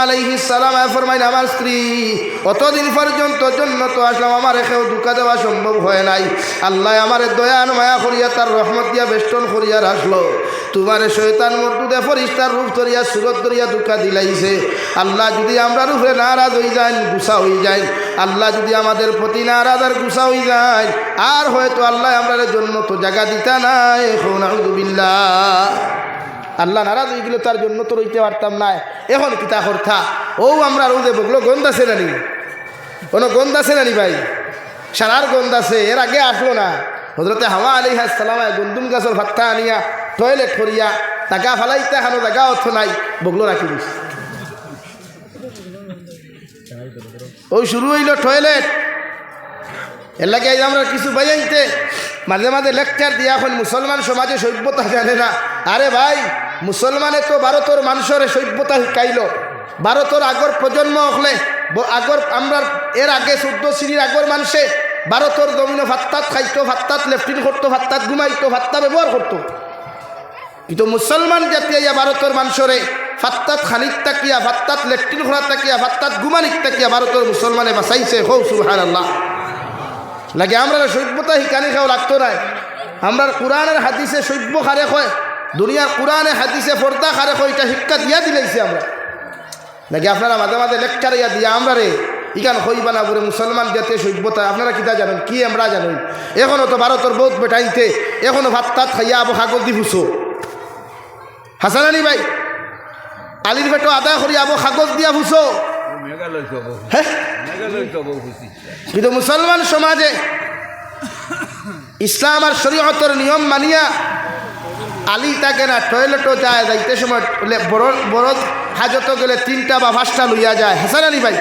আলাইহিস সালাম ফরমাইলেন আমার স্ত্রী অতদিন পর্যন্ত জন্নত আসলাম আমার কেউ দুঃখা দেওয়া সম্ভব হয় নাই আল্লাহ আমার দয়ান মায়া করিয়া তার রহমত দিয়া বেষ্টন করিয়া রাখলো তোমার শয়তান মর্দুদে ফরিস্তার রূপ ধরিয়া সুরত ধরিয়া দুঃখা দিলাইছে আল্লাহ যদি আমরা রূপে নারাজ হয়ে যাই গুসা হয়ে যায় আল্লাহ যদি আমাদের প্রতি নারাজ আর গুসা হয়ে যায় আর হয়তো আল্লাহ আমরা জন্য তো জায়গা দিতা নাই নাউযুবিল্লাহ আল্লাহ নারাজ হয়ে গেলে তার জন্য তো রইতে পারতাম না এখন কিতা করতা ও আমরা রোদে বগলো গন্ধ আছে নানি কোনো গন্ধ আছে নানি ভাই সারার গন্ধ আছে এর আগে আসলো না হযরতে হাওয়া আলাইহিস সালাম গন্দুম গাছের ভাত্তা আনিয়া টয়লেট করিয়া টাকা ফালাইতে হানো জায়গা অর্থ নাই বগলো রাখি দিছে ওই শুরু হইল টয়লেট এর লাগে আমরা কিছু বাজাইতে মাঝে মাঝে লেকচার দিয়া এখন মুসলমান সমাজে সভ্যতা জানে না আরে ভাই মুসলমানে তো ভারতের মানুষের সভ্যতা শিকাইল ভারতের আগর প্রজন্ম হলে আগর আমরা এর আগে 14 শ্রেণীর আগর মানুষে ভারতের জমিনে ভাত্তাত খাইতো ভাত্তাত লেফটিন করতো ভাত্তাত ঘুমাইতো ভাত্তা ব্যবহার করতো কিন্তু মুসলমান জাতি ইয়া ভারতের মানুষরে ভাত্তাত খানিক তাকিয়া ভাত্তাত লেফটিন করা তাকিয়া ভাত্তাত ঘুমানিক তাকিয়া ভারতের মুসলমানে বাঁচাইছে হৌ সুবহানাল্লাহ লাগে আমরা সভ্যতা শিকানি খাও লাগতো নাই আমরা কোরআনের হাদিসে সভ্য খারে কয় দুনিয়ার কোরআনে হাদিসে পর্দা খারে কয় এটা শিক্ষা দিয়া দিলাইছে আমরা লাগে আপনারা মাঝে মাঝে লেকচার ইয়া দিয়া আমরা রে ইখান হইবা না বলে মুসলমান জাতীয় সভ্যতা আপনারা কিতা জানেন কি আমরা জানেন এখনও তো ভারতের বহুত বেটাইতে এখনও ভাত তাত খাইয়া আবো কাগজ দি ফুসো হাসানানি ভাই আলির বেটো আদা করি আবো কাগজ দিয়া ফুসো কিন্তু মুসলমান সমাজে ইসলাম আর শরীয়তের নিয়ম মানিয়া আলি থাকে না টয়লেটও যায় যাইতে সময় বড় হাজত গেলে 3টা বা 5টা লইয়া যায় হাসান আলী ভাই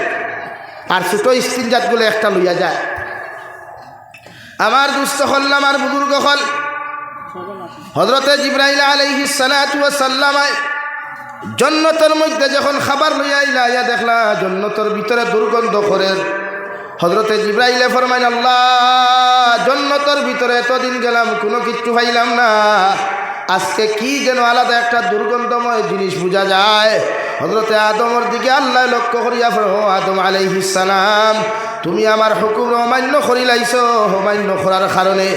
আর ছোট স্ত্রীজাতগুলো একটা লইয়া যায় আমার দুস্থ হল আমার বুজুর্গ হল হযরতে জিবরাইল আলাইহিস সালাতু ওয়াস সালাম জন্নতের মধ্যে যখন খাবার লইয়া আইলা ইয়া দেখলা জন্নতের ভিতরে দুর্গন্ধ করে হযরতে জিবরাইলে ফরমাইল আল্লাহ জন্নতের ভিতরে এতদিন গেলাম কোনো কিচ্ছু পাইলাম না আজকে কি যেন আলাদা একটা দুর্গন্ধময় জিনিস বোঝা যায় হযরতে আদমের দিকে আল্লাহ লক্ষ্য করিয়া ও আদম আলাইহিস সালাম তুমি আমার হুকুম অমান্য করিলাইছো অমান্য করার কারণে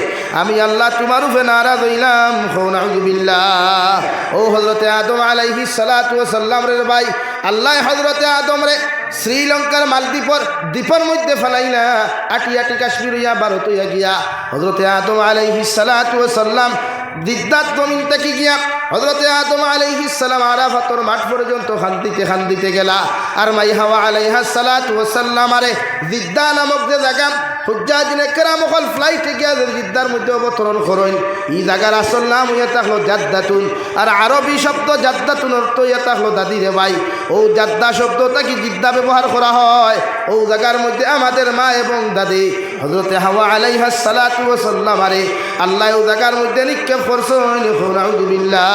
আমি আল্লাহ তোমার উপরে নারাজ হইলাম নাউযুবিল্লাহ ও হযরতে আদম আলাইহিস সালাতু ওয়াস সালাম রে ভাই আল্লাহ হযরতে আদম রে শ্রীলঙ্কার মালদ্বীপর দ্বীপের মধ্যে ফেলাইলা আটি আটি কাশ্মীর হইয়া ভারত হইয়া গিয়া হযরতে আদম আলাইহিস সালাতু ওয়াস সালাম দিদাত জমিন থেকে গিয়া হযরতে আদম আলাইহিস সালাম আরাফাতের মাঠ পর্যন্ত খান্দিতে গেলা আর মাই হাওয়া আলাইহিস সালাতু ওয়াস সালাম আরে জিদ্দা নামক যে জায়গা হুজ্জাজিনে কেরাম হল ফ্লাইটে গিয়া জিদ্দার মধ্যে অবতরণ করেন এই জায়গার আসল নাম হইয়া থাকলো জাদ্দাতুন আর আরবি শব্দ জাদ্দাতুন অর্থ হইয়া থাকলো দাদি রে ভাই ও জাদ্দা শব্দটা কি জিদ্দা ব্যবহার করা হয় ও জায়গার মধ্যে আমাদের মা এবং দাদি হযরতে হাওয়া আলাইহিস সালাতু ওয়াস সালাম আরে আল্লাহ ও জায়গার মধ্যে নিক্ষেপ করছেন নাউযুবিল্লাহ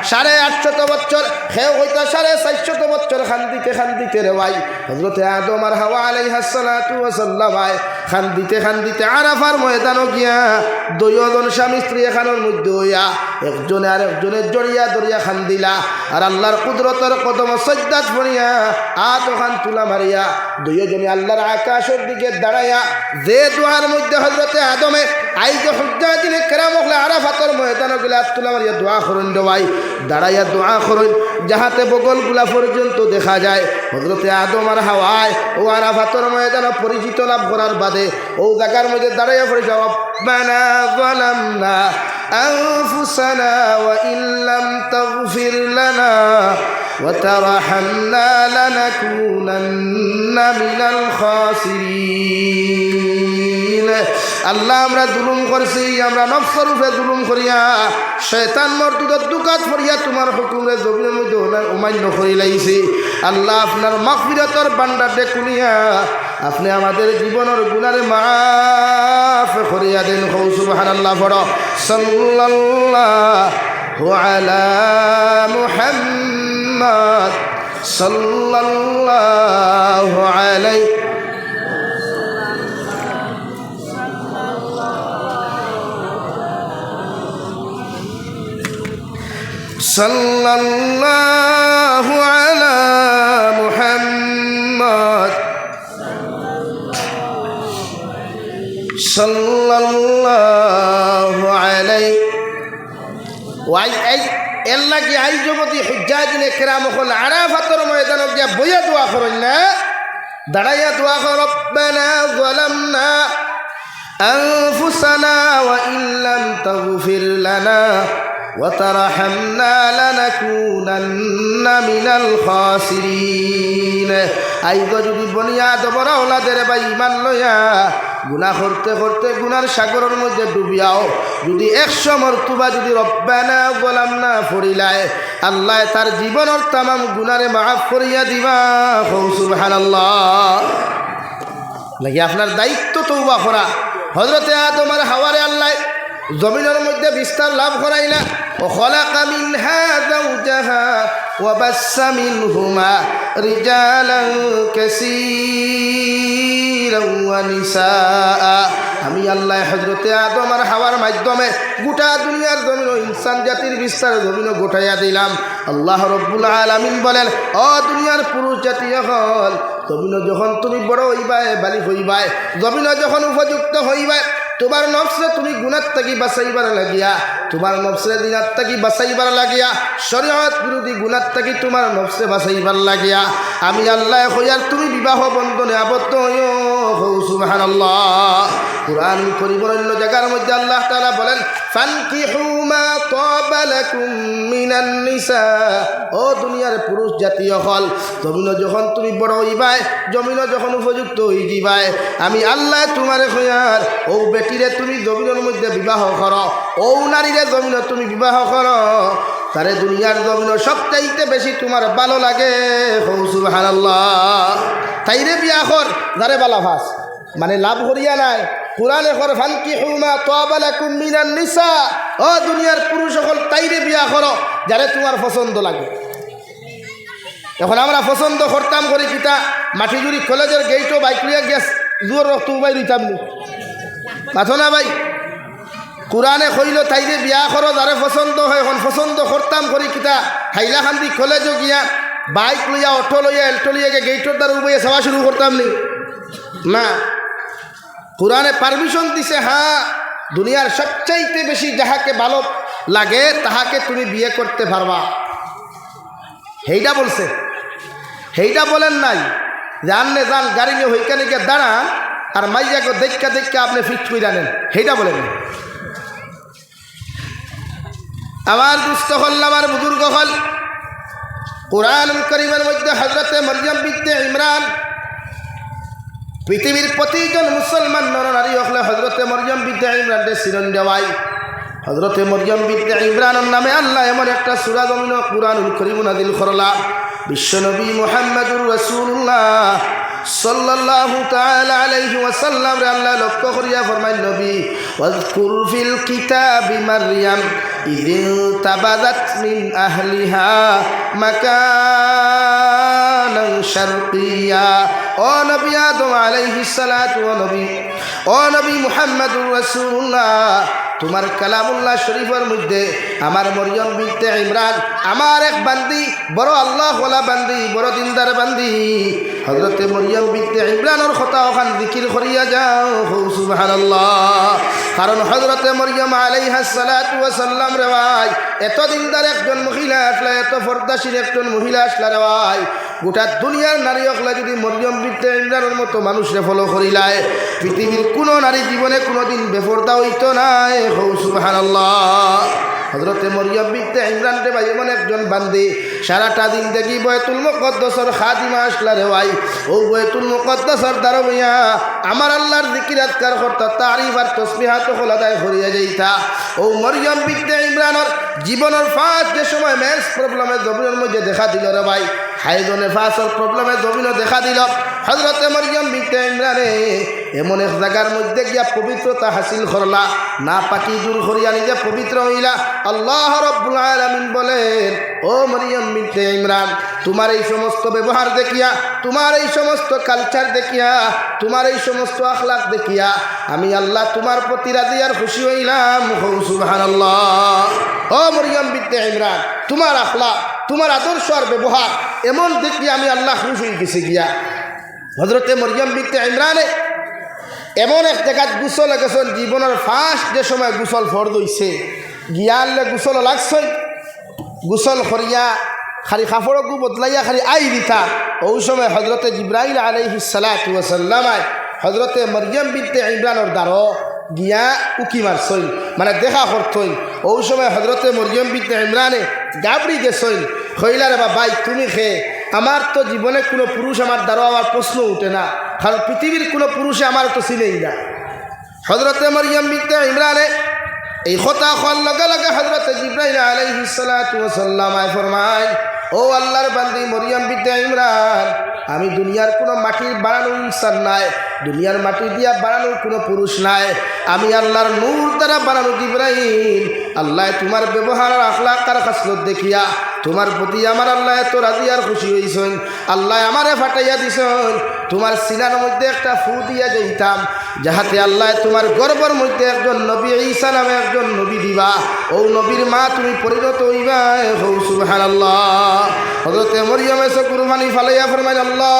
850 বছর হেও হইতা 450 বছর খান্দিতে রে ভাই হযরতে আদম আর হাওয়া আলাইহিস সালাতু ওয়াস সালাম খান্দিতে আরাফার ময়দানে গিয়া দুইজন স্বামী স্ত্রী এখানের মধ্যে হইয়া একজনে আর একজনের জড়িয়া দরিয়া খান্দিলা আর আল্লাহর কুদরতের কদম সজদাত পড়িয়া ওখান তুলা মারিয়া দুইজনে আল্লাহর আকাশের দিকে দাঁড়াইয়া যে দোয়ার মধ্যে হযরতে আদমে আইজ হুজ্জাতিনে কেরাম হলে আরাফাতের ময়দানে গেলে তুলা মারিয়া দোয়া করেন ভাই দাঁড়াইয়া দোয়া করেন যাহাতে বগলগুলা পর্যন্ত দেখা যায় হযরতে আদম আর হাওয়ায় ও আরাফাতের ময়দানে পরিচিত লাভ করার বাদে ও জায়গার মধ্যে দাঁড়াইয়া পড়ে যাও রব্বানা যালামনা আনফুসানা ওয়া ইল্লাম তাগফির লানা ওয়া তারহামনা লানাকুনান্না মিনাল খাসিরিন আল্লাহ আমরা জুলুম করছি আমরা নফসের উপরে জুলুম করিয়া শয়তান মর্দুদের দুকাত করিয়া তোমার হুকুমের জমিনের মধ্যে অমান্য করি লাইছি আল্লাহ আপনার মাগফিরাতের ভান্ডারে কুনিয়া আপনি আমাদের জীবনের গুনারে মাফ করিয়া দেন সুবহানাল্লাহ পড়ো সাল্লাল্লাহু আলা মুহাম্মদ সাল্লাল্লাহু আলাইহি সাল্লাল্লাহু আলা সাল্লাল্লাহু আলাইহি ওয়াই এর লাগি আই জগতি হুজ্জাজিনে কেরাম হল আরাফাতের ময়দানে গিয়া বইয়া দোয়া করেন না, দাঁড়াইয়া দোয়া কর, রব্বানা যালামনা আনফুসানা ওয়া ইল্লাম তাগফির লানা ওয়া তারহামনা লানাকুনান্না মিনাল খাসিরিন। আইগো যদি বনিয়া দবরা ওলাদের বা ইমান লইয়া গুনাহ করতে করতে গুনার সাগরের মধ্যে ডুবিয়াও যদি 100 মরতবা যদি রব্বানা যালামনা পড়িলায়, আল্লাহ তার জীবনের তামাম গুনারে মাফ করিয়া দিবা। সুবহানাল্লাহ। লাগি আপনার দায়িত্ব তওবা করা। হযরতে আদম আর হাওয়ারে আল্লাহ জমিনের মধ্যে বিস্তার লাভ করাইলা, ও খলাকা মিনহা যাওজাহা ওয়া বাসসা মিনহুমা রিজালান কাসীরান ওয়া নিসাআ। আমি আল্লাহ হযরতে আদম আর হাওয়ার মাধ্যমে গোটা দুনিয়ার জমিন ও ইনসান জাতির বিস্তার জমিন গোটাইয়া দিলাম। আল্লাহ রব্বুল আলামিন বলেন, ও দুনিয়ার পুরুষ জাতি হল, জমিন যখন তুমি বড় হইবাই, বালিক হইবাই, জমিন যখন উপযুক্ত হইবাই, তোমার নফসে তুমি গুনাহ থেকে বাঁচাইবার লাগিয়া, তোমার নফসে দিনাত থেকে বাঁচাইবার লাগিয়া, শরীয়ত বিরোধী গুনাহ থেকে তোমার নফসে বাঁচাইবার লাগিয়া আমি আল্লাহ কইয়ার তুমি বিবাহ বন্ধনে আবদ্ধ হইও। সুবহানাল্লাহ। কুরআন কারীমের অন্য জায়গার মধ্যে আল্লাহ তাআলা বলেন, ফানকিহু মা তাবা লাকুম মিনান নিসা। ও দুনিয়ার পুরুষ জাতীয় হল, জমিন যখন তুমি বড় হইবাই, জমিন যখন উপযুক্ত হই যাইবাই, আমি আল্লাহ তোমারে কইয়ার ও বেটিরে তুমি জমিনের মধ্যে বিবাহ করো, ও নারীরে জমিন তুমি বিবাহ করো, তারে দুনিয়ার জমিন সবচাইতে বেশি তোমার ভালো লাগে। সুবহানাল্লাহ। তাইরে বিয়া কর যারে বালা ভাস, মানে লাভ করিয়া নাই। কুরআনে কর ফানকিহু মা তাবা লাকুম মিনান নিসা। ও দুনিয়ার পুরুষ সকল তাইরে বিয়া করো যারে তোমার পছন্দ লাগে। এখন আমরা পছন্দ করতাম করি কিতা, মাটিজুরি কলেজের গেইটও বাইক লিয়া গেছ জোর রক্ত উবাই দিতাম নি মাথো না ভাই। কুরআনে কইল তাইরে বিয়া করো যারে পছন্দ হয়। এখন পছন্দ করতাম করি কিতা, হাইলাকান্দি কলেজও গিয়া বাইক লইয়া, অটো লইয়া, এল্টো লইয়া গিয়ে গেইটর দ্বারা উবাইয়া যাওয়া শুরু করতাম নি না। কুরআনে পারমিশন দিছে, হ্যাঁ দুনিয়ার সবচাইতে বেশি যাহাকে ভালো লাগে তাহাকে তুমি বিয়ে করতে পারবা, হেইটা বলছে। হেইটা বলেন নাই জানলে যান গাড়ি নিয়ে ওইখানে গিয়ে দাঁড়ান আর মাইয়াকে দেখা দেখা আপনি ফিক্স করে আনেন, হেইটা বলেন। আমার দুস্থ হল, আমার বুজুর্গ হল, কুরআন কারীমের মধ্যে হযরতে মরিয়ম বিনতে ইমরান, পৃথিবীর প্রতিজন মুসলমান নরনারী হলে হযরতে মরিয়ম বিনতে ইমরানকে চিরন দেওয়াই। হযরতে মরিয়ম বিনতে ইমরানের নামে আল্লাহ এমন একটা সূরা জমিন কুরআনুল কারীম নাযিল করলা। বিশ্বনবী মুহাম্মদুর রাসূলুল্লাহ সাল্লাল্লাহু তাআলা আলাইহি ওয়াসাল্লাম রে আল্লাহ লক্ষ্য করিয়া ফরমাইল, নবী ওয়াজকুর ফিল কিতাবি মারইয়াম ইযিন তাবাযাত মিন আহলিহা মাকানান শারকিয়া। ও নবী আদম আলাইহিস সালাতু ওয়া নবী, ও নবী মুহাম্মদুর রাসূলুল্লাহ, তোমার কালামুল্লাহ শরীফের মধ্যে আমার মরিয়ম বিনতে ইমরান, আমার এক বান্দি, বড় আল্লাহ ওয়ালা বান্দি, বড় দিনদার বান্দি, হযরতে মরিয়ম বিনতে ইমরানের কথা ওখান জিকির করিয়া যাও। সুবহানাল্লাহ। কারণ হযরতে মরিয়ম আলাইহিস সালাতু ওয়া সাল্লাম রে ভাই, এত দিনদার একজন মহিলা আসলা, এত পর্দাশীল একজন মহিলা আসলা রে ভাই, গোটা দুনিয়ার নারী হকলা যদি মরিয়ম বিনতে ইমরানের মতো মানুষরে ফলো করিলায়, পৃথিবীর কোনো নারী জীবনে কোনোদিন বেপরদা হইতো নাই। সুবহানাল্লাহ। হযরতে মরিয়ম বিনতে ইমরান রে ভাই এমন একজন বান্দি, সারাটা দিন দেখি বাইতুল মুকদ্দাসের খাদিমা আসলা রে ভাই, ও বাইতুল মুকদ্দাসের দ্বারা হইয়া আমার আল্লাহর জিকির আজকার করতা, তারিফ আর তাসবিহাত খোলাদায় করিয়া যাইতা। ও মরিয়ম বিনতে ইমরানের জীবনের ফার্স্ট যে সময় মেন্স প্রবলেমে জমিনের মধ্যে দেখা দিল রে ভাই, হাইজনে ফাঁসর প্রবলেমে জমিনও দেখা দিল। হযরতে মরিয়ম বিনতে ইমরানে এমন এক জায়গার মধ্যে গিয়া পবিত্রতা হাসিল করলা, না পাকি দূর করিয়া নিজে পবিত্র হইলা। আল্লাহ রাব্বুল আলামিন বলেন, ও মরিয়ম বিনতে ইমরান, তোমার এই সমস্ত ব্যবহার দেখিয়া, তোমার এই সমস্ত কালচার দেখিয়া, তোমার এই সমস্ত আখলাক দেখিয়া আমি আল্লাহ তোমার প্রতি রাজি আর খুশি হইলাম। সুবহানাল্লাহ। ও মরিয়ম বিনতে ইমরান, তোমার আখলাক, তোমার আদর্শ আর ব্যবহার এমন দেখিয়া আমি আল্লাহ খুশি হয়ে গেছি গিয়া। হযরতে মরিয়ম বিনতে ইমরানে এমন এক জায়গাত গুসল গেছেন জীবনের ফার্স্ট যে সময় গুসল ফরদ হইছে গিয়ালে গুসল লাগছই গুসল করিয়া খালি কাপড়কু বদলাইয়া খালি আই দিতা ওই সময় হজরতে জিব্রাইল আলাইহিস সালাতু ওয়াস সালাম হজরতে মরিয়ম বিনতে ইমরানের দ্বারো গিয়া উকি মারছই মানে দেখা করতই ওই সময় হজরতে মরিয়ম বিনতে ইমরানে গাবড়ি গেছই কইলারে বাবাই তুমি খে আমার তো জীবনে কোনো পুরুষ আমার দ্বারা আমার প্রশ্ন উঠে না কারণ পৃথিবীর কোনো পুরুষে আমার তো চিনেই না হজরতে মরিয়ম বিনতে ইমরানে এই কথা হওয়ার লগে লগে হজরতে জিব্রাইল আলাইহিস সালাতু ওয়াস সালাম ফরমায় ও আল্লাহর বান্দি মরিয়ম বিনতে ইমরান আমি দুনিয়ার কোনো মাটির বানানো ইনসান নাই দুনিয়ার মাটি দিয়া বানানোর কোনো পুরুষ নাই আমি আল্লাহর নূর দ্বারা বানানো জিব্রাইল আল্লাহ তোমার ব্যবহার আখলাক আর খাসলত দেখিয়া তোমার প্রতি আমার আল্লাহ এত রাজি আর খুশি হইছেন আল্লাহ আমারে ফাটাইয়া দিছেন তোমার সিনার মধ্যে একটা ফু দিয়া যাইতাম যাহাতে আল্লাহ তোমার গর্বের মধ্যে একজন নবী ঈসা নামে একজন নবী দিবা ও নবীর মা তুমি পরিণত হইবা হৌ সুবহানাল্লাহ হযরতে মরিয়ম এসে কুরবানি ফালাইয়া ফরমাইল আল্লাহ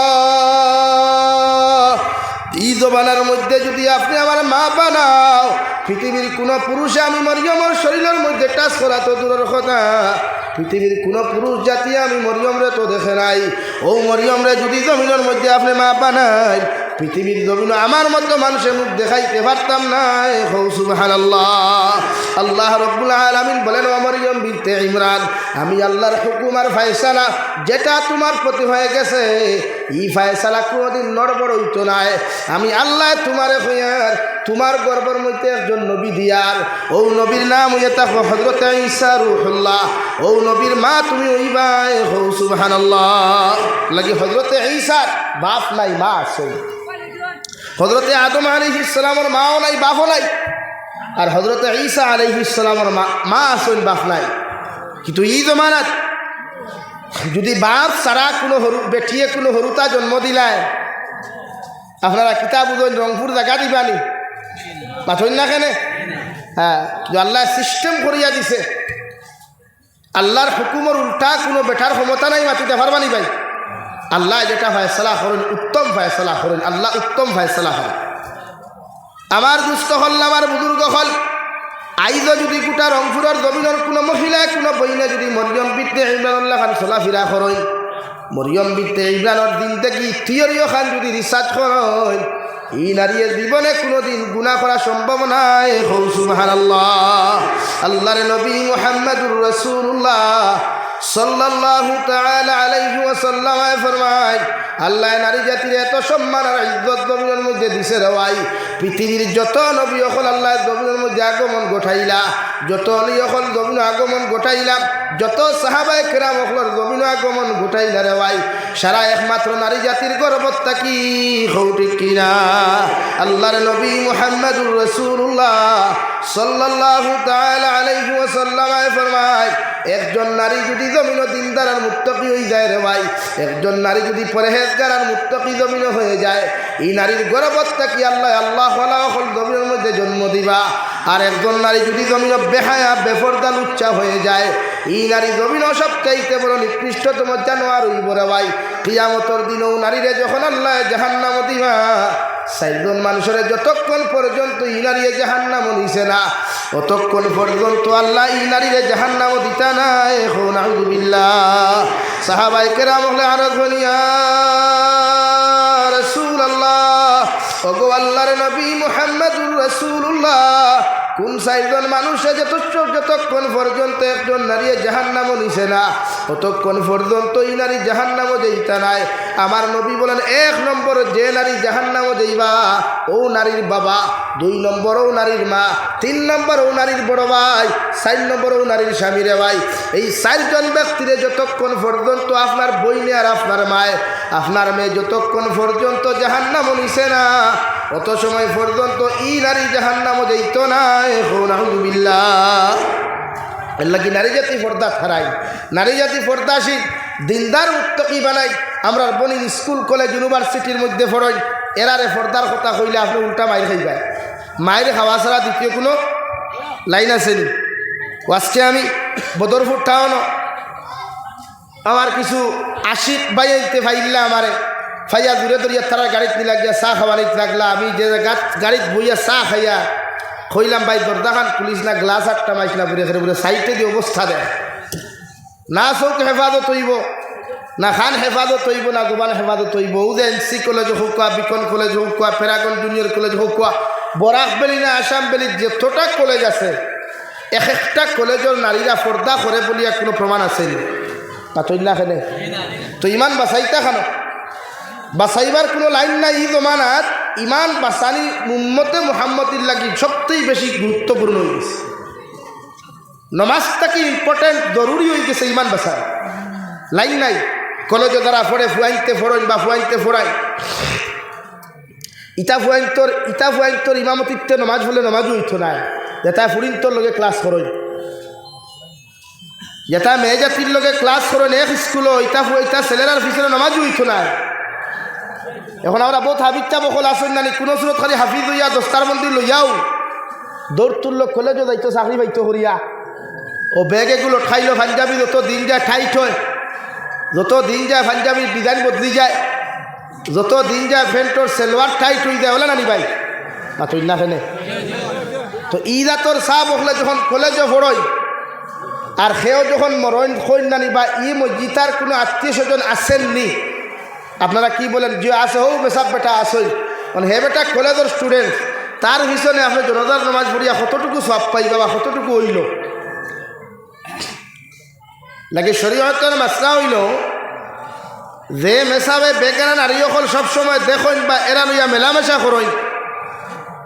এই জবানার মধ্যে যদি আপনি আমার মা বানাও পৃথিবীর কোনো পুরুষে আমি মরিয়মের শরীরের মধ্যে টাচ করা তো দূরের কথা পৃথিবীর কোনো পুরুষ জাতি আমি মরিয়মরে তো দেখে নাই ও মরিয়মরে যদি জমিনের মধ্যে আপনি মা বানাই পৃথিবীর জমিন আমার মতো মানুষের মুখ দেখাইতে পারতাম না হৌ সুবহানাল্লাহ আল্লাহ রাব্বুল আলামিন বলেন ও মরিয়ম বিনতে ইমরান আমি আল্লাহর হুকুম আর ফয়সালা যেটা তোমার প্রতি হয়ে গেছে এই ফয়সালা কোনোদিন নড়বড় হইতো না আমি আল্লাহ তোমারে হইয়ার তোমার গর্বের মধ্যে একজন নবী দিয়ার ও নবীর নাম হইয়া থাকো হযরতে ঈসা রূহুল্লাহ ও নবীর মা তুমি হইবাই হৌ সুবহানাল্লাহ লাগি হযরতে ঈসার বাপ নাই মা আছে হযরতে আদম আলাইহিস সালামের মাও নাই বাপও নাই আর হযরতে ঈসা আলাইহিস সালামের মা আছেন বাপ নাই কিন্তু এই জমানাত যদি বাপ সারা কোনো হরু বেটিয়ে কোনো হরুতা জন্ম দিলায় আপনারা কিতাব উদয় রংপুর জায়গা দিবানি পাঠন না কেনে হ্যাঁ আল্লাহ সিস্টেম করিয়া দিছে আল্লাহর হুকুমের উল্টা কোনো বেটার ক্ষমতা নাই মাতিতে পারবানি ভাই আল্লাহ যেটা ফয়সালা করেন উত্তম ফয়সালা করেন আল্লাহ উত্তম ফয়সালা করেন আমার দুস্থ হল আমার বুজুর্গ হল আইজ যদি গোটা রংপুরের জমিনের কোনো মহিলা কোনো বইনে যদি মরিয়ম বিনতে ইমরানুল্লাহ খান চলাফেরা করেন মরিয়ম বিনতে ইমরানের দিন থেকে থিওরিও খান যদি রিসার্চ করেন এই নারীর জীবনে কোনোদিন গুনাহ করা সম্ভব নাই হৌ সুবহানাল্লাহ আল্লাহর নবী মুহাম্মদুর রাসূলুল্লাহ সাল্লাল্লাহু তাআলা আলাইহি ওয়াসাল্লাম ফরমায় আল্লাহ নারী জাতির এত সম্মান আর ইজ্জত জমিনের মধ্যে দিছে রে ভাই পৃথিবীর যত নবী হল আল্লাহ জমিনের মধ্যে আগমন ঘটাইলা যত অলি হল জমিন আগমন ঘটাইলা যত সাহাবায়ে কেরাম হল জমিন আগমন ঘটাইলা রে ভাই সারা একমাত্র নারী জাতির গর্বত থাকি হৌটি কিনা আল্লাহর নবী মুহাম্মদুর রাসূলুল্লাহ সাল্লাল্লাহু তাআলা আলাইহি ওয়াসাল্লাম ফরমায় একজন নারী যদি জমিন দিনদার আর মুত্তাকি হয়ে যায় রে ভাই একজন নারী যদি পরহেজগার আর মুত্তাকি জমিন হয়ে যায় এই নারীর গর্বত থাকি আল্লাহ আল্লাহ ওয়ালা হল জমিনের মধ্যে জন্ম দিবা আর একজন নারী যদি জমিন বেহায়া বেপরদা লুচ্চা হয়ে যায় এই নারী জমিন সবচাইতে বড় নিকৃষ্টতম জানোয়ার হইব রে ভাই কিয়ামতের দিনেও নারীরে যখন আল্লাহ জাহান্নাম দিবা চারজন মানুষের যতক্ষণ পর্যন্ত ই নারীরে জাহান্নাম নিছে না অতক্ষণ পর্যন্ত আল্লাহ ই নারীরে জাহান্নাম দিতা না এখন আউযুবিল্লাহ সাহাবায়ে কেরাম হলে আরো ধনিয়া রাসূলুল্লাহ ওগো আল্লাহর নবী মুহাম্মদুর রাসূলুল্লাহ কোন চারজন মানুষে যতক্ষণ পর্যন্ত একজন নারী জাহান্নাম নিছে না ততক্ষণ পর্যন্ত এই নারী জাহান্নাম যাইতা নাই আমার নবী বলেন এক নম্বর যে নারী জাহান্নাম যাইবা ও নারীর বাবা, 2 নম্বর ও নারীর মা, 3 নম্বর ও নারীর বড় ভাই, 4 নম্বর ও নারীর স্বামী রে ভাই। এই 4 জন ব্যক্তিরে যতক্ষণ পর্যন্ত আপনার বইনে আর আপনার মায় আপনার মেয়ে যতক্ষণ পর্যন্ত জাহান্নাম নিছে না অত সময় পর্যন্ত এই নারী জাহান্নাম যাইত না। এখন আলহামদুলিল্লাহ এর কি নারী জাতি পর্দা ছাড়াই, নারী জাতি পর্দাশীল দিনদার উত্তকি বানাই। আমরা বনি স্কুল কলেজ ইউনিভার্সিটির মধ্যে পড়াই, এরারে পর্দার কথা কইলে আপনি উল্টা মাইর খাইবেন। মায়ের খাওয়া ছাড়া দ্বিতীয় কোনো লাইন আসেনি। আজকে আমি বদরপুর টাউন আমার কিছু আশিক বাইতে ফাইলে আমারে ফাইয়া দূরে দূরিয়া তারা গাড়িত নিলা গিয়া চাহ খাওয়ানিত লাগলা। আমি যে গাড়িত বইয়া চাহ খাইয়া কইলাম ভাই দরদাখান পুলিশ না গ্লাস আটটা মাইস না বুড়ে বুড়ে সাইটে দিয়ে অবস্থা দেয় না। চৌক হেফাজত হইব না, খান হেফাজত হইব না, গোবান হেফাজত হইব। ও যে এনসি কলেজ হোক কোয়া, বিকন কলেজ হোক কোয়া, প্যারাগন জুনিয়র কলেজ হোক কোয়া, বরাক বেলি না আসাম বেলি যতটা কলেজ আছে এক একটা কলেজের নারীরা পর্দা করে বলিয়া কোনো প্রমাণ আছে না তৈলাখানে। তো ইমান বাঁচাইতা খানো বাঁচাইবার কোনো লাইন নাই। ই জমানাত ইমান বাঁচানি উম্মতে মুহাম্মদির লাগি সবচেয়ে বেশি গুরুত্বপূর্ণ হয়ে গেছে। নমাজটাকে ইম্পর্টেন্ট জরুরি হয়ে গেছে ইমান বাঁচা। লাইন নাই কলেজে যারা ফোড়ে ফুয়াইতে ফোড়েন বা ফুয়াইতে ফোড়ায় ইটা ফুয়াইন্তর ইমামতিত্বে নমাজ হলে নমাজও হইতো না। যেটা ফুরিন্তর লগে ক্লাস করেন, যেটা মেয়ে জাতির লগে ক্লাস করেন এক স্কুলও ইটা ছেলেরার পিছনে নমাজও হইতো না। এখন আমরা বহুত হাবিজটা বকল আসেন নানি কোনো সুরত খালি হাফিজ হইয়া দস্তার মন্দির লইয়াও দৌড় তুললো কলেজও যাইতো চাকরি পাইতো করিয়া। ও ব্যাগ এগুলো ঠাইলো পাঞ্জাবি যত দিন যায় টাইট হয়, যত দিন যায় পাঞ্জাবির ডিজাইন বদলি যায়, যত দিন যায় প্যান্টর সেলোয়ার টাইট হয়ে যায় বলে নানি ভাই না তুই না ফেনে। তো ইরাতর চাহ বকলে যখন কলেজে পড়ই আর সেও যখন মরণ কইন নানি বা ই মসজিদার কোনো আত্মীয় স্বজন আসেননি, আপনারা কি বলেন যে আছে হো বেসাব বেটা আসই মানে হে বেটা কলেজের স্টুডেন্ট, তার পিছনে আপনি জনতার নামাজ পড়িয়া কতটুকু সব পাইবা বা কতটুকু হইল লাগে। শরীয়তের মাসলা হইল যে মেসাবে বেগানা নারী অকল সবসময় দেখেন বা এরা লইয়া মেলামেশা করেন।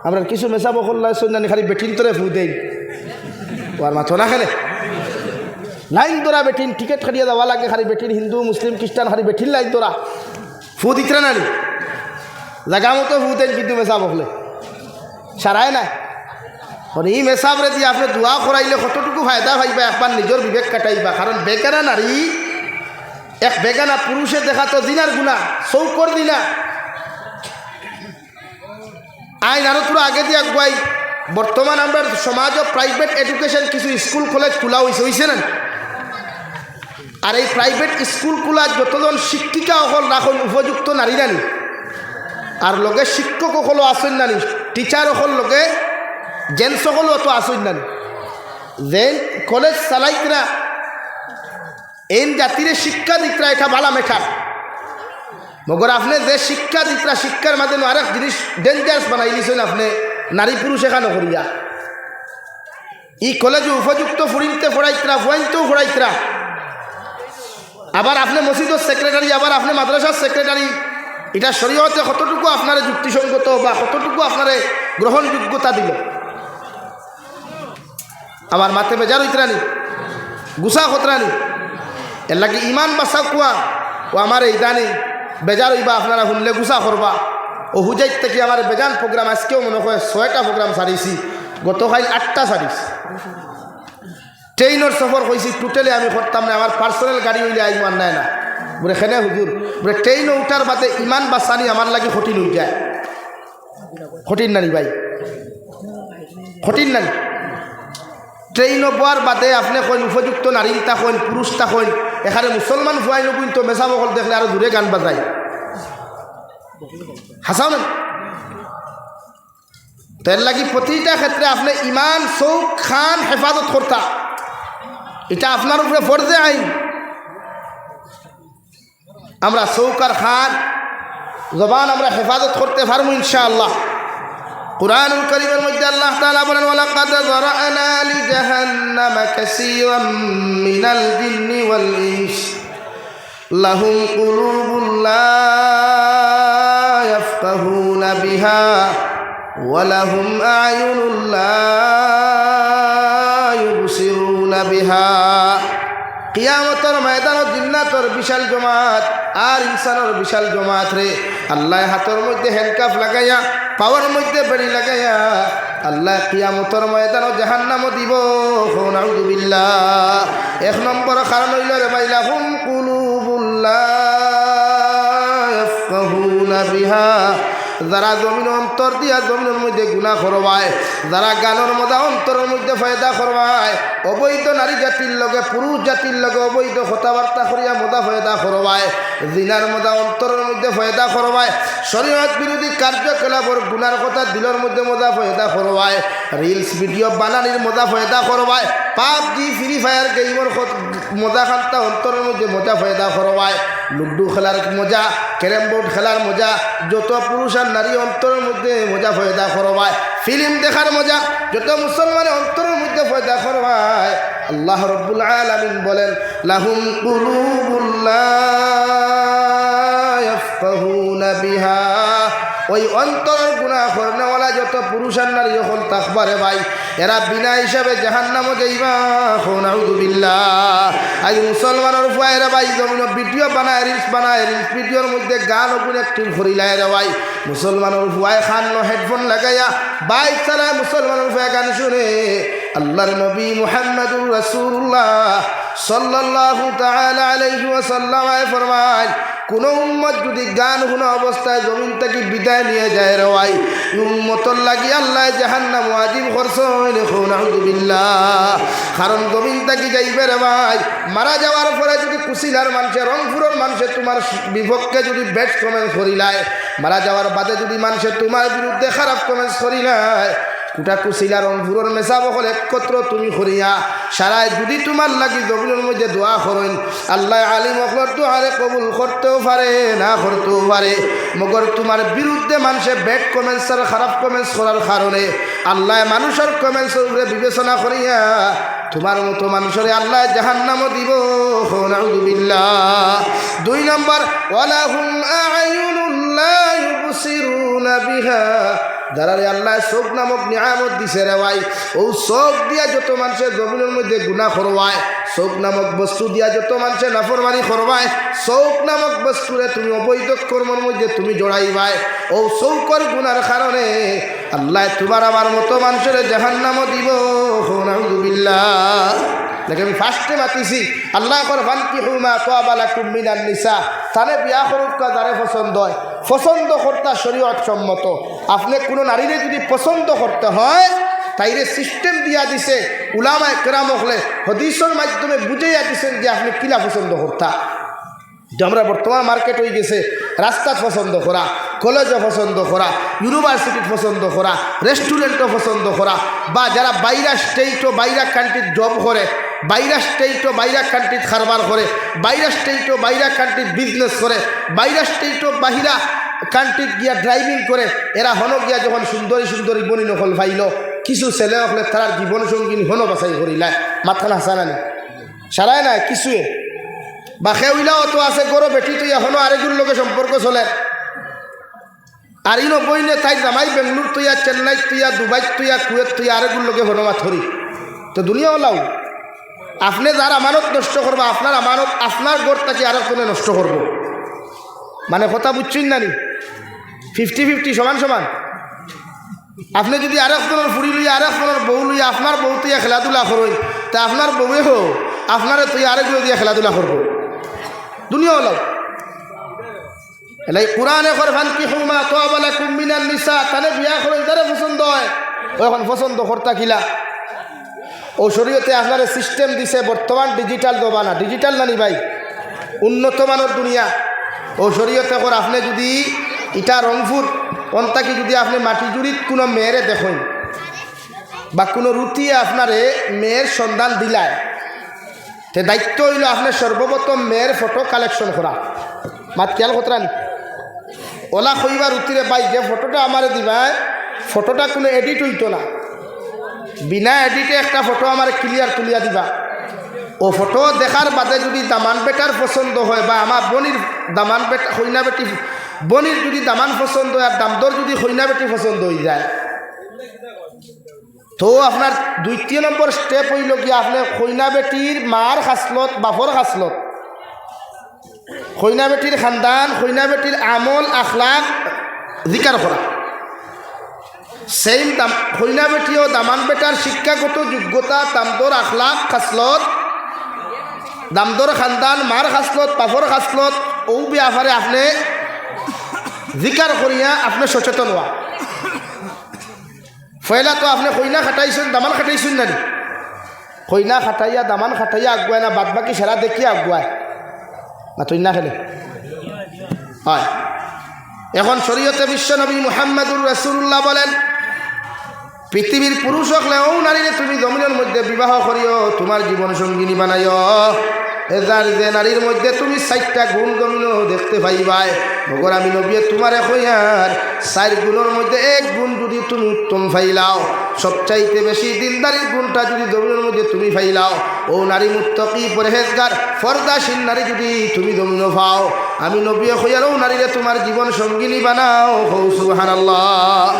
আমরা কিছু মেসাব অকল সন্ধানি খালি বেটিন তোরে ফু দেই আর মাথো না খেলে লাইন তোরা বেটিন টিকিট খাটিয়ে দেওয়া লাগে খালি বেটিন হিন্দু মুসলিম খ্রিস্টান খালি বেটিন লাইন তোরা ফু দিতে নানি জাগা মতো ফু দেন কিন্তু মেসাব হলে সারাই নাই। মানে এই মেসাবরে দিয়ে আপনি দোয়া করাইলে কতটুকু ফায়দা পাইবা একবার নিজের বিবেক কাটাইবা। কারণ বেগানা নারী এক বেগানা পুরুষে দেখা তো দিনার গুণা চৌকর দিনা আইন আরো পুরো আগে দিয়ে আগুয়াই। বর্তমান আমরা সমাজও প্রাইভেট এডুকেশন কিছু স্কুল কলেজ খোলা হয়েছে না। আর এই প্রাইভেট স্কুল খোলা যতজন শিক্ষিকা অকল রাখুন উপযুক্ত নারী নানি আর লগে শিক্ষক অকলও আসেন নানি, টিচার অকল লগে জেন্টস সকলও অত আসেন নানি। যেন কলেজ চালাইতরা এন জাতিরে শিক্ষা দিতরা এটা ভালা মেঠা মগর আপনি যে শিক্ষা দিতরা শিক্ষার মাঝে আরেক জিনিস ডেঞ্জারাস বানাই দিয়েছেন আপনি নারী পুরুষ এখানে করিয়া। ই কলেজে উপযুক্ত ফুরিনতে ফোড়াইতরা ফুয়াইতেও ফোড়াইতরা। আবার আপনি মসজিদের সেক্রেটারি আবার আপনি মাদ্রাসার সেক্রেটারি, এটা শরীয়তে কতটুকু আপনার যুক্তিসঙ্গত বা কতটুকু আপনার গ্রহণযোগ্যতা দিল। আমার মাথে বেজার হইতরানি গুসা খতরানি এর লাগে ইমান বাসা কুয়া ও আমার এই দানি বেজার হইবা আপনারা শুনলে গুসা করবা। ও হুজাইত থেকে আমার বেজান প্রোগ্রাম আজকেও মনে হয় 6টা প্রোগ্রাম সারিছি, গতকাল 8টা সারিছি। ট্রেনের সফর হয়েছি টোটালি আমি করতাম না, আমার পার্সোনাল গাড়ি হইলে ইমান নেয় না বলে খেনে হুজুর বলে ট্রেনে উঠার বাদে ইমান বাসানি আমার লাগে কঠিন হয়ে যায়। কঠিন নানি ভাই কঠিন নানি। ট্রেনও বোয়ার বাদে আপনি কইন উপযুক্ত নারীটা কইন পুরুষটা কইন এখানে মুসলমান ফুয়াই নবীন তো মেসা বকল দেখলে আরো দূরে গান বাজায় হাসাও না। তার লাগি প্রতিটা ক্ষেত্রে আপনি ইমান চৌক খান হেফাজত করতা, এটা আপনার উপরে ফরজে আইন। আমরা চৌকার খান জবান আমরা হেফাজত করতে পারবো ইনশাআল্লাহ। কুরআনুল কারীমের মধ্যে আল্লাহ তাআলা বলেন ওয়ালাকাদ যারানা লিজাহান্নামা কাসীরাম মিনাল জিন্নি ওয়াল ইনস লাহুম কুলুবুন লা ইয়াফকাহুনা বিহা ওয়া লাহুম আ'য়ুনুন লা ইউবসিরুনা বিহা। কিয়ামতের ময়দানত জিন্নাতর বিশাল জমাত আর ইনসানের বিশাল জমাত রে আল্লাহ হাতের মধ্যে হ্যান্ডকাফ লাগাইয়া পাওয়ার মধ্যে বেড়ি লাগাইয়া আল্লাহ কিয়ামতের ময়দানত জাহান্নামও দিব। নাউযুবিল্লাহ। 1 নম্বর কারণ হইল রে ভাই লাহুম কুলুবুন লা ইয়াফকাহুনা বিহা, যারা জমিন অন্তর দিয়া জমিনের মধ্যে গুনাহ করবায়, যারা গানের মধ্যে অন্তরের মধ্যে ফায়দা করবায়, অবৈধ নারী জাতির লগে পুরুষ জাতির লগে অবৈধ কথাবার্তা করিয়া মদা ফায়দা করবায়, জিনার মধ্যে অন্তরের মধ্যে মধ্যে ফয়দা করবায় শরীয়ত বিরোধী কার্যকলাপের গুনার কথা দিলের মধ্যে মজা ফয়দা করবায় রিলস ভিডিও বানানির মজা ফয়দা করবায় পাবজি ফ্রি ফায়ার গেমের মজা খান্তা অন্তরের মধ্যে মজা ফয়দা করবায় লুডু খেলার মজা ক্যারেম বোর্ড খেলার মজা যত পুরুষ আর নারী অন্তরের মধ্যে মজা ফয়দা করবায় ফিল্ম দেখার মজা যত মুসলমানের অন্তরের মধ্যে ফয়দা করবায় আল্লাহ রাব্বুল আলামিন বলেন লাহুম কুলুবুল লা ইয়াফকাহুনা বিহা ওই অন্তরের গুনাহ করনেওয়ালা যত পুরুষ আর নারী যখন তাকবারে ভাই এরা বিনা হিসাবে জাহান্নামে যাইবা নাউযু বিল্লাহ আজ মুসলমানের ফুয়ায়রা ভাই যেমন ভিডিও বানায় রিলস ভিডিওর মধ্যে গান ওগুন একটু ভরিলায় রে ভাই মুসলমানের ফুয়ায় খান হেডফোন লাগাইয়া বাইক চালায় মুসলমানের ফুয়া গান শুনে আল্লাহর নবী মুহাম্মদুর রাসূলুল্লাহ সাল্লাল্লাহু তাআলা আলাইহি ওয়াসাল্লাম ফরমায় কোন উম্মত যদি গান শুনা অবস্থায় জমিন থেকে বিদায় নিয়ে যায় রে ভাই উম্মতর লাগি আল্লাহ জাহান্নাম ওয়াজিব করছেন নাউযু বিল্লাহ কারণ জমিন থেকে যাইবে রে ভাই মারা যাওয়ার পরে যদি কুশিলার মানুষে রংপুরের মানুষে তোমার বিপক্ষে যদি ব্যাড কমেন্টস করিলায় মারা যাওয়ার বাদে যদি মানুষে তোমার বিরুদ্ধে খারাপ কমেন্টস করিলায় কুটা কুশিলা রংপুরের মেশা বকল একত্র তুমি করিয়া সারায় যদি তোমার লাগি জমিনের মধ্যে দোয়া করেন আল্লাহ আলিম অকলর দোয়ারে কবুল করতেও পারে না করতেও পারে মগর তোমার বিরুদ্ধে মানুষে ব্যাড কমেন্টস আর খারাপ কমেন্টস করার কারণে আল্লাহ মানুষের কমেন্টসের উপরে বিবেচনা করিয়া তোমার মতো মানুষের আল্লাহ জাহান্নামও দিব নাউযু বিল্লাহ 2 নম্বর ওয়ালাহুম আ'য়ুনুন লা ইউবসিরুনা বিহা যারারে আল্লাহ চোখ নামক নিয়ামত দিছে রে ভাই ও চোখ দিয়া যত মানুষের জমিনের মধ্যে গুনাহ করবায় চোখ নামক বস্তু দিয়া যত মানুষের নাফরমানি করবায় চোখ নামক বস্তুরে তুমি অবৈধ কর্মের মধ্যে তুমি জড়াইবাই ও চৌকর গুনার কারণে আল্লাহ তোমার আমার মতো মানুষের জাহান্নামও দিব নাউযু বিল্লাহ দেখে আমি ফার্স্টে মাতিছি আল্লাহ কর ফানকিহু মা তাবা লাকুম মিনান নিসা তারে বিয়া করুক যারে পছন্দ হয় পছন্দ করতে শরীয়ত সম্মত আপনি কোনো নারীরে যদি পছন্দ করতে হয় তাইরে সিস্টেম দিয়া দিছে উলামায়ে কেরাম হলে হাদিসের মাধ্যমে বুঝাইয়া দিছেন যে আপনি কিলা পছন্দ করতা যে আমরা বর্তমান মার্কেট হয়ে গেছে রাস্তা পছন্দ করা কলেজও পছন্দ করা ইউনিভার্সিটি পছন্দ করা রেস্টুরেন্টও পছন্দ করা বা যারা বাইরা স্টেটও বাইরা কান্ট্রির জব করে বাইরা স্টেটও বাইরা কান্ট্রির কারবার করে বাইরা স্টেটও বাইরা কান্ট্রির বিজনেস করে বাইরা স্টেটও বাহিরা কান্ট্রিত গিয়া ড্রাইভিং করে এরা হন গিয়া যখন সুন্দরী সুন্দরী বনি নকল ভাইল কিছু ছেলে হলে তার জীবন সঙ্গিনী হন বাছাই করিলায় মাথান হাসানানি সারায় নাই কিছুয়ে বা খেউলাও তো আছে গরো বেটি তুই এখনো আরেকগুলো লোকে সম্পর্ক চলে আর ইনো বইলে তাই জামাই বেঙ্গলোর তুইয়া চেন্নাই তুইয়া দুবাই তুইয়া কুয়েত তুইয়া আরেকগুলো লোকে হনমা ধরি তো দুনিয়া ওলাও আপনি যার আমানত নষ্ট করবো আপনার আমানত আপনার গোড়টাকে আরেক কোনে নষ্ট করব মানে কথা বুঝছেন না নি 50-50 সমান সমান আপনি যদি আরেক জনের ফুড়ি লইয়া আরেক জনের বউ লইয়া আপনার বউ তুইয়া খেলাধুলা করেন তা আপনার বউয়ে হোক আপনারে তুই আরেকগুলো দিয়ে খেলাধুলা করবো দুনিয়া হল এলাই কোরআনে করে ফানকিহু মা তাবা লাকুম মিনান নিসা তানে বিয়া করে যারা পছন্দ হয় এখন পছন্দ করতা কিলা ও শরীয়তে আপনার সিস্টেম দিছে বর্তমান ডিজিটাল জমানা ডিজিটাল নানি ভাই উন্নত মানের দুনিয়া ও শরীয়তে করে আপনি যদি ইটা রংপুর অন্তাকি যদি আপনি মাটি জুড়িত কোনো মেয়েরে দেখেন বা কোনো রুটিয়ে আপনারে মেয়ের সন্ধান দিলায় তে দায়িত্ব হইল আপনার সর্বপ্রথম মেয়ের ফটো কালেকশন করা মাত খেয়াল কতরান ওলা কইবার উত্তরে পাই যে ফটোটা আমারে দিবা ফটোটা কোনো এডিট হইতো না বিনা এডিটে একটা ফটো আমার ক্লিয়ার তুলিয়া দিবা ও ফটো দেখার বাদে যদি দামান বেটার পছন্দ হয় বা আমার বনির দামান বেটা কইনা বেটি বনির যদি দামান পছন্দ হয় আর দামদর যদি কইনা বেটি পছন্দ হয়ে যায় তো আপনার 2 নম্বর স্টেপ হইল কি আপনি কইনা বেটির মার খাসলত বাপর খাসলত কইনা বেটির খানদান কইনা বেটির আমল আখলাক জিকার করা সেম কইনা বেটিও দামান বেটার শিক্ষাগত যোগ্যতা দামদর আখলাক খাসলত দামদর খানদান মার খাসলত বাপর খাসলত ও ব্যাপারে আপনি জিকার করিয়া আপনি সচেতন হওয়া ফয়লা তো আপনি কইনা খাটাইছেন দামান খাটাইছেন না কইনা খাটাইয়া দামান খাটাইয়া আগুয়ায় না বাদ বাকি সেরা দেখিয়া আগুয়ায় না তুই না খেলে হয় এখন শরীয়তে বিশ্বনবী মুহাম্মদুর রাসূলুল্লাহ বলেন পৃথিবীর পুরুষ হলেও নারীরে তুমি জমিনের মধ্যে বিবাহ করিও তোমার জীবন সঙ্গিনী বানাইও এজার যে নারীর মধ্যে তুমি 4টা গুণ জমিনও দেখতে পাইবাই মগর আমি নবী তোমারে কইয়ার 4 গুণের মধ্যে 1 গুণ যদি তুমি উত্তম পাইলাও সবচাইতে বেশি দিনদারির গুণটা যদি জমিনের মধ্যে তুমি পাইলাও ও নারী মুত্তাকি পরহেজগার পর্দাশীল নারী যদি তুমি জমিনও পাও আমি নবী কইয়ারও নারীরে তোমার জীবন সঙ্গিনী বানাও সুবহানাল্লাহ।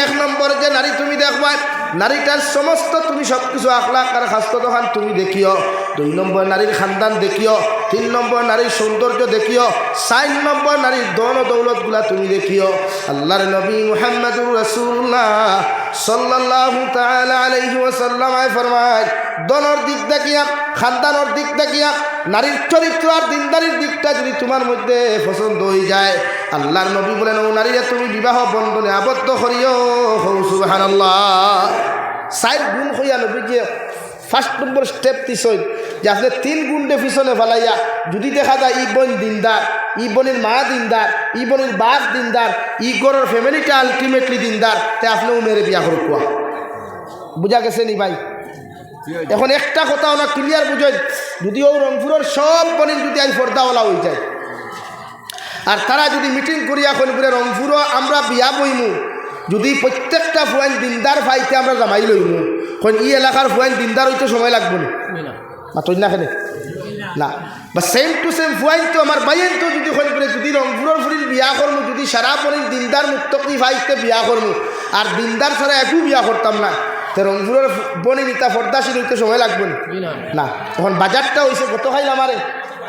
1 নম্বর যে নারী তুমি দেখবা নারীটার সমস্ত তুমি সব কিছু আখলাক আর খাসলত খান তুমি দেখিও। 2 নম্বর নারীর খানদান দেখিও। 3 নম্বর নারীর সৌন্দর্য দেখিও। 4 নম্বর নারীর দন দৌলতগুলা তুমি দেখিও। আল্লাহর নবী মুহাম্মদুর রাসূলুল্লাহ সাল্লাল্লাহু তাআলা আলাইহি ওয়াসাল্লাম ফরমায় দনের দিক দেখিয়া খানদানের দিক দেখিয়া নারীর চরিত্র আর দিনদারির দিকটা যদি তোমার মধ্যে পছন্দ হয়ে যায় আল্লাহর নবী বলেন ও নারীরা তুমি বিবাহ বন্ধনে আবদ্ধ করিও। সুবহানাল্লাহ। 4 গুণ হইয়া নবী যে 1 নম্বর স্টেপ দিছেন যে আপনি 3 গুণে পিছনে ফেলাইয়া যদি দেখা যায় ই বোন দিনদার, ই বোনের মা দিনদার, ই বোনের বাপ দিনদার, ই গরের ফ্যামিলিটা আলটিমেটলি দিনদার তে আপনিও মেরে বিয়া করে কোয়া। বুঝা গেছে নি ভাই? এখন একটা কথা ওনা ক্লিয়ার বুঝেন যদি ও রংপুরের সব বোনের যদি আজ পর্দাওয়ালা হয়ে যায় আর তারা যদি মিটিং করিয়া করে রংপুরও আমরা বিয়া বইমু যদি প্রত্যেকটা ফুয়াইন দিনদার ভাইতে আমরা জামাই লইমু কোন ই এলাকার ফুয়াইন দিনদার হইতে সময় লাগবে না তুই না খেলে না বা সেম টু সেম ফুয়াইন তো আমার বাইন তো যদি করে যদি রংপুরের ফুরির বিয়া করমু যদি সারা বনির দিনদার মুক্তকি ভাইতে বিয়া করমু আর দিনদার ছাড়া একটু বিয়া করতাম না তো রংপুরের বনি নিতা ফর্দাশীল হইতে সময় লাগবে না। তখন বাজারটা হয়েছে কত খাইল আমারে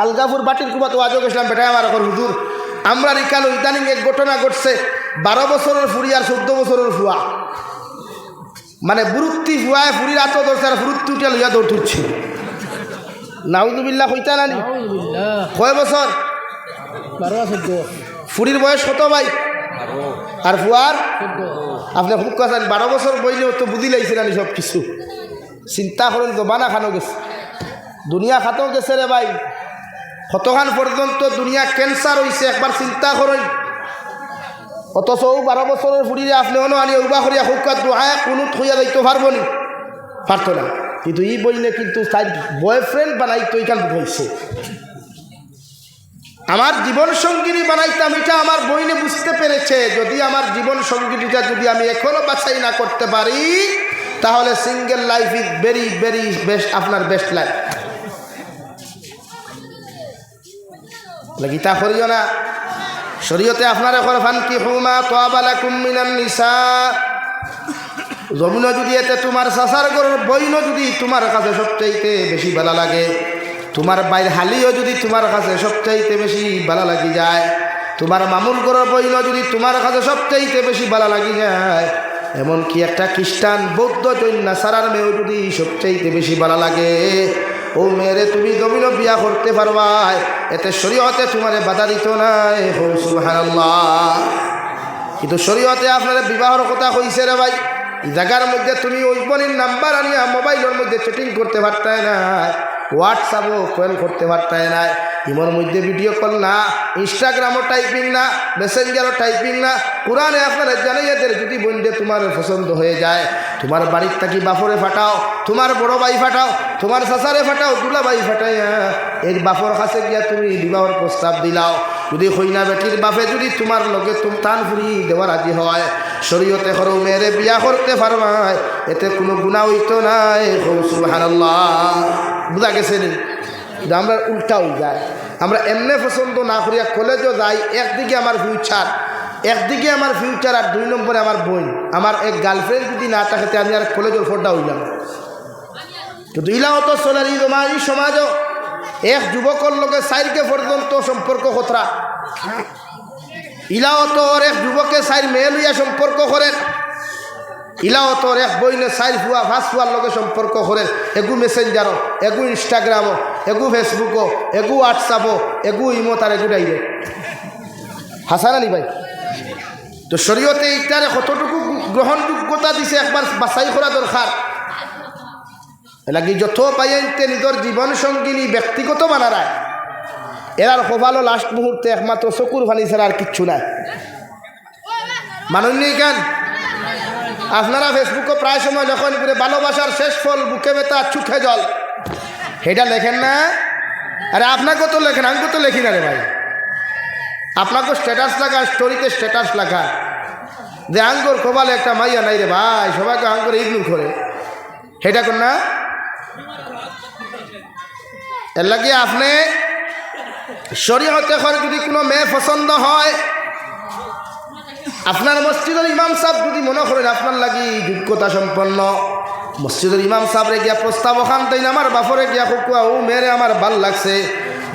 আলগাপুর বাটির কুবা তো আজও গেছিলাম বেটায় আমার এখন হুজুর আমরা রিকাল ইদানিং এক ঘটনা ঘটছে 12 বছরের ফুরি আর 14 বছরের ফুয়া মানে বুরুত্তি ফুয়ায় ফুরির আত ধরছে আর ফুরুত্তি উঠে লইয়া দৌড় তুলছে। নাউজুবিল্লাহ হইতা নানি কয় বছর? 12 ফুরির বয়স কত ভাই? আর ফুয়ার আপনি খুব কাছেন 12 বছর বইলেও তো বুঝি লাগছে নানি সব কিছু চিন্তা করেন তো বানা খানো গেছে দুনিয়া খাতেও গেছে রে ভাই কতখান পর্যন্ত দুনিয়া ক্যান্সার হয়েছে একবার চিন্তা করেন। অথচ 12 বছরের ফুড়িরে আপনি অন আনি উবা করিয়া হুকাত দোহায় কোনো থইয়া যাইতে পারবো নি পারতো না কিন্তু ই বইলে কিন্তু তাই বয়ফ্রেন্ড বানাইতো এইখান হয়েছে আমার জীবন সঙ্গিনী বানাইতাম এটা আমার বইনে বুঝতে পেরেছে যদি আমার জীবন সঙ্গিনীটা যদি আমি এখনো বাছাই না করতে পারি তাহলে single life is very very best আপনার বেস্ট লাইফ। গীতা করিও না শরীয়তে আপনার এখন ফানকি হুমা তোয়াবালাকুম মিনান নিসা জমিন যদি এতে তোমার সাসার গরুর বইন যদি তোমার কাছে সবচাইতে বেশি ভালো লাগে তোমার বাইর হালিও যদি তোমার কাছে সবচাইতে বেশি ভালো লাগি যায় তোমার মামুল গরুর বইন যদি তোমার কাছে সবচাইতে বেশি ভালো লাগি যায় এমনকি একটা খ্রিস্টান বৌদ্ধ জৈন নাসারার মেয়েও যদি সবচাইতে বেশি ভালো লাগে ও মেয়েরে তুমি জমিনও বিয়া করতে পারবা এতে শরীয়তে তোমারে বাধা দিত নাই। সুবহানাল্লাহ। কিন্তু শরীয়তে আপনার বিবাহর কথা কইছে রে ভাই এই জায়গার মধ্যে তুমি ওই বোনের নাম্বার আনিয়া মোবাইলের মধ্যে চ্যাটিং করতে পারতাই না হোয়াটসঅ্যাপও কল করতে পারতাই না ইমোর মধ্যে ভিডিও কল না ইনস্টাগ্রামও টাইপিং না মেসেঞ্জারও টাইপিং না কোরআনে আপনারা জানাই এদের যদি বন্ধে তোমার পছন্দ হয়ে যায় তোমার বাড়ির থাকি বাপরে ফাটাও তোমার বড় ভাই ফাটাও তোমার চাচারে ফাটাও দুলা ভাই ফাটাইয়া এই বাপর কাছে গিয়া তুমি বিবাহর প্রস্তাব দিলাও যদি হইনা বেটির বাপে যদি তোমার লগে তুমি টান ফুরি দেওয়া রাজি হয় শরীয়তে করো মেয়েরে বিয়া করতে পারবাই এতে কোনো গুনাহ হইতো নাই। সুবহানাল্লাহ। বুঝা গেছে নি? আমরা উল্টা হয়ে যায় আমরা এমনি পছন্দ না করিয়া কলেজও যাই একদিকে আমার ফিউচার আর 2 নম্বরে আমার বোন আমার এক গার্লফ্রেন্ড যদি না থাকে আমি আর কলেজের ফোরটা হইলাম কিন্তু ইলাও তো চলের এই সমাজও এক যুবকর লগে 4কে পর্যন্ত সম্পর্ক খতরা ইলাও তো এক যুবকে 4 মেয়ে লইয়া সম্পর্ক করেন ইলাও তোর এক বইনে 4 ফুয়া 5 ফুয়ার লগে সম্পর্ক করেন এগু মেসেঞ্জারও এগু ইনস্টাগ্রামও এগু ফেসবুকও এগু হোয়াটসঅ্যাপও এগু ইমো তার এগু ডাইরেক্ট হাসান আলী ভাই। তো শরীয়তে এইটারে কতটুকু গ্রহণযোগ্যতা দিছে একবার বাছাই করা দরকার এলাকি যত পাইতে নিজের জীবন সঙ্গিনী ব্যক্তিগত বানারায় এরার কপালও লাস্ট মুহূর্তে একমাত্র চকুর পানি ছাড়া আর কিচ্ছু নাই। মানুষ নেই কেন? আপনারা ফেসবুকে প্রায় সময় যখন ভালোবাসার শেষ ফল বুকে ব্যথা চোখে জল এটা লেখেন না? আরে আপনাকেও তো লেখেন, আমি তো লেখি না রে ভাই। আপনাকে স্ট্যাটাস লাগা, স্টোরিতে স্ট্যাটাস লাগা যে আঙ্গুর কপালে একটা মাইয়া নাই রে ভাই, সবাইকে আঙ্গুর ইগনোর করে, সেটা কর না। এর লাগে আপনি শরীয়তে করে যদি কোনো মেয়ে পছন্দ হয়, আপনার মসজিদের ইমাম সাহেব যদি মনে করেন আপনার লাগি যোগ্যতা সম্পন্ন, মসজিদের ইমাম সাহেবরে গিয়া প্রস্তাব ওখান তাই আমার বাপরে গিয়া কুকুয়া ও মেয়েরে আমার ভাল লাগছে,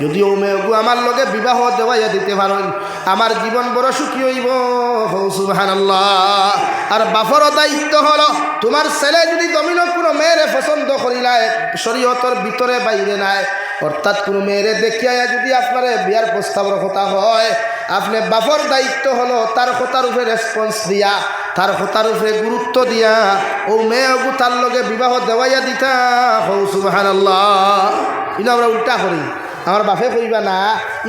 যদি ও মেয়েগু আমার লগে বিবাহ দেওয়াইয়া দিতে পারেন আমার জীবন বড় সুখী হইব। সুবহানাল্লাহ। আর বাপরও দায়িত্ব হলো তোমার ছেলে যদি জমিন কোনো মেয়েরে পছন্দ করিলায়, শরীয়তের ভিতরে বাইরে নাই, অর্থাৎ কোনো মেয়েরে দেখিয়া যদি আপনার বিয়ার প্রস্তাবের কথা হয়, আপনি বাপর দায়িত্ব হলো তার কথার উপরে রেসপন্স দিয়া, তার কথার উপরে গুরুত্ব দিয়া ও মেয়েগু তার লগে বিবাহ দেওয়াইয়া দিতা। সুবহানাল্লাহ। কিন্তু আমরা উল্টা করি, আমার বাপে কইবা না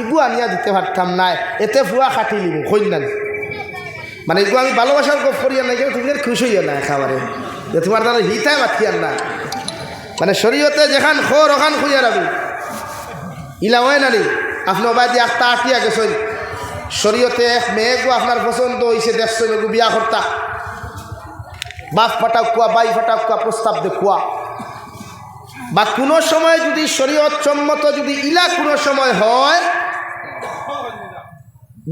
ইগু আনিয়া দিতে পারতাম না, এতে ফুয়া খাটি লিব কই না, মানে এগু আমি ভালোবাসার গপ করিয়া নাই, তুমি খুশি হইয়া না একেবারে যে তোমার দ্বারা হিতায় মাথিয়ার না, মানে শরীয়তে যেখান খোর ওখান খুঁজে রাখি ইলা হয় না নি। আপনি বাদি একটা আটিয়া গেছেন শরীয়তে মেয়েগু আপনার পছন্দ হয়েছে, দেখছেন এগু বিয়া করতা, বাপ ফাটাক কুয়া বাই ফাটাক কুয়া প্রস্তাব দেখুয়া, বা কোনো সময় যদি শরীয়ত সম্মত যদি ইলা কোনো সময় হয়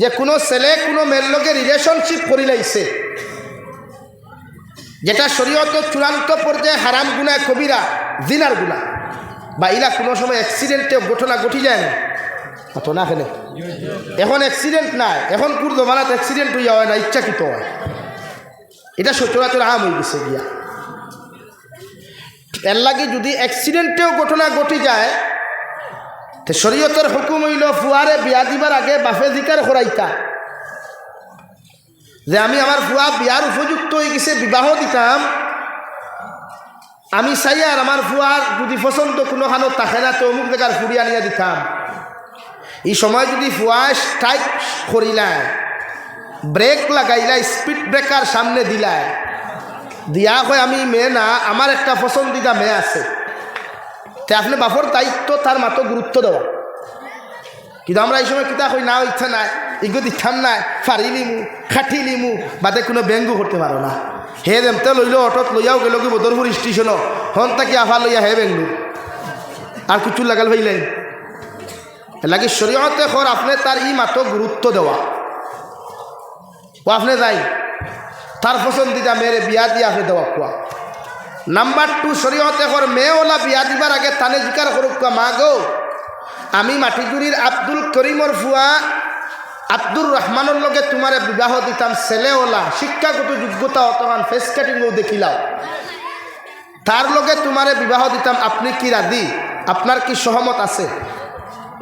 যে কোনো ছেলে কোনো মেয়ের লগে রিলেশনশিপ করি লাইছে, যেটা শরীয়তের চূড়ান্ত পর্যায়ে হারাম গুনাহ কবিরা জিনার গুনাহ, বা ইলা কোনো সময় অ্যাক্সিডেন্টে ঘটনা ঘটি যায় না তো না খেলে, এখন অ্যাক্সিডেন্ট নাই, এখন কোন জমানাত অ্যাক্সিডেন্ট হইয়া হয় না, ইচ্ছাকৃত হয়, এটা সচরাচর আম হয়ে গেছে গিয়া। এর লাগে যদি অ্যাক্সিডেন্টেও ঘটনা ঘটি যায় তো শরীয়তের হুকুম হইল ফুয়ারে বিয়া দিবার আগে বাপে জিকার করাইতা যে আমি আমার ফুয়া বিয়ার উপযুক্ত হয়ে গেছে, বিবাহ দিতাম, আমি চাই আর আমার ফুয়ার যদি পছন্দ কোনো খানো থাকে না তো অমুক জায়গার ফুড়ি আনিয়া দিতাম। এই সময় যদি ফুয়া স্ট্রাইক করিলায়, ব্রেক লাগাইলাই, স্পিড ব্রেকার সামনে দিলায়, দিয়া কয় আমি মেয়ে না, আমার একটা পছন্দিদা মেয়ে আছে, তে আপনি বাপর দায়িত্ব তার মাত্র গুরুত্ব দেওয়া। কিন্তু আমরা এই সময় কিতা কই না ইচ্ছা নাই, ইগো দিচ্ছাম নাই, ফারি লিমু খাটি লিমু, বাদে কোনো ব্যঙ্গ করতে পারো না, হে দেমতে লইল অটোত লইয়াও গেল কি বদরপুর স্টেশনও হন তাকে আফা লইয়া হে বেঙ্গু আর কিছু লাগাল ভাইলেন লাগে। শরীয়তে খর আপনি তার ই মাত্র গুরুত্ব দেওয়া, ও আপনি যাই তার পছন্দিদা মেয়েরে বিয়া দিয়ে আপনি দেওয়া কোয়া। নাম্বার 2, শরীয়তে খর মেয়েওলা বিয়া দিবার আগে তানে জিকার করুক কোয়া, মা গো আমি মাটিজুড়ির আব্দুল করিমর ফুয়া আব্দুর রহমানের লগে তোমারে বিবাহ দিতাম, ছেলেওলা শিক্ষাগত যোগ্যতা অতমান ফেস কাটিংও দেখিলাও, তার লগে তোমারে বিবাহ দিতাম, আপনি কি রাজি? আপনার কি সহমত আছে?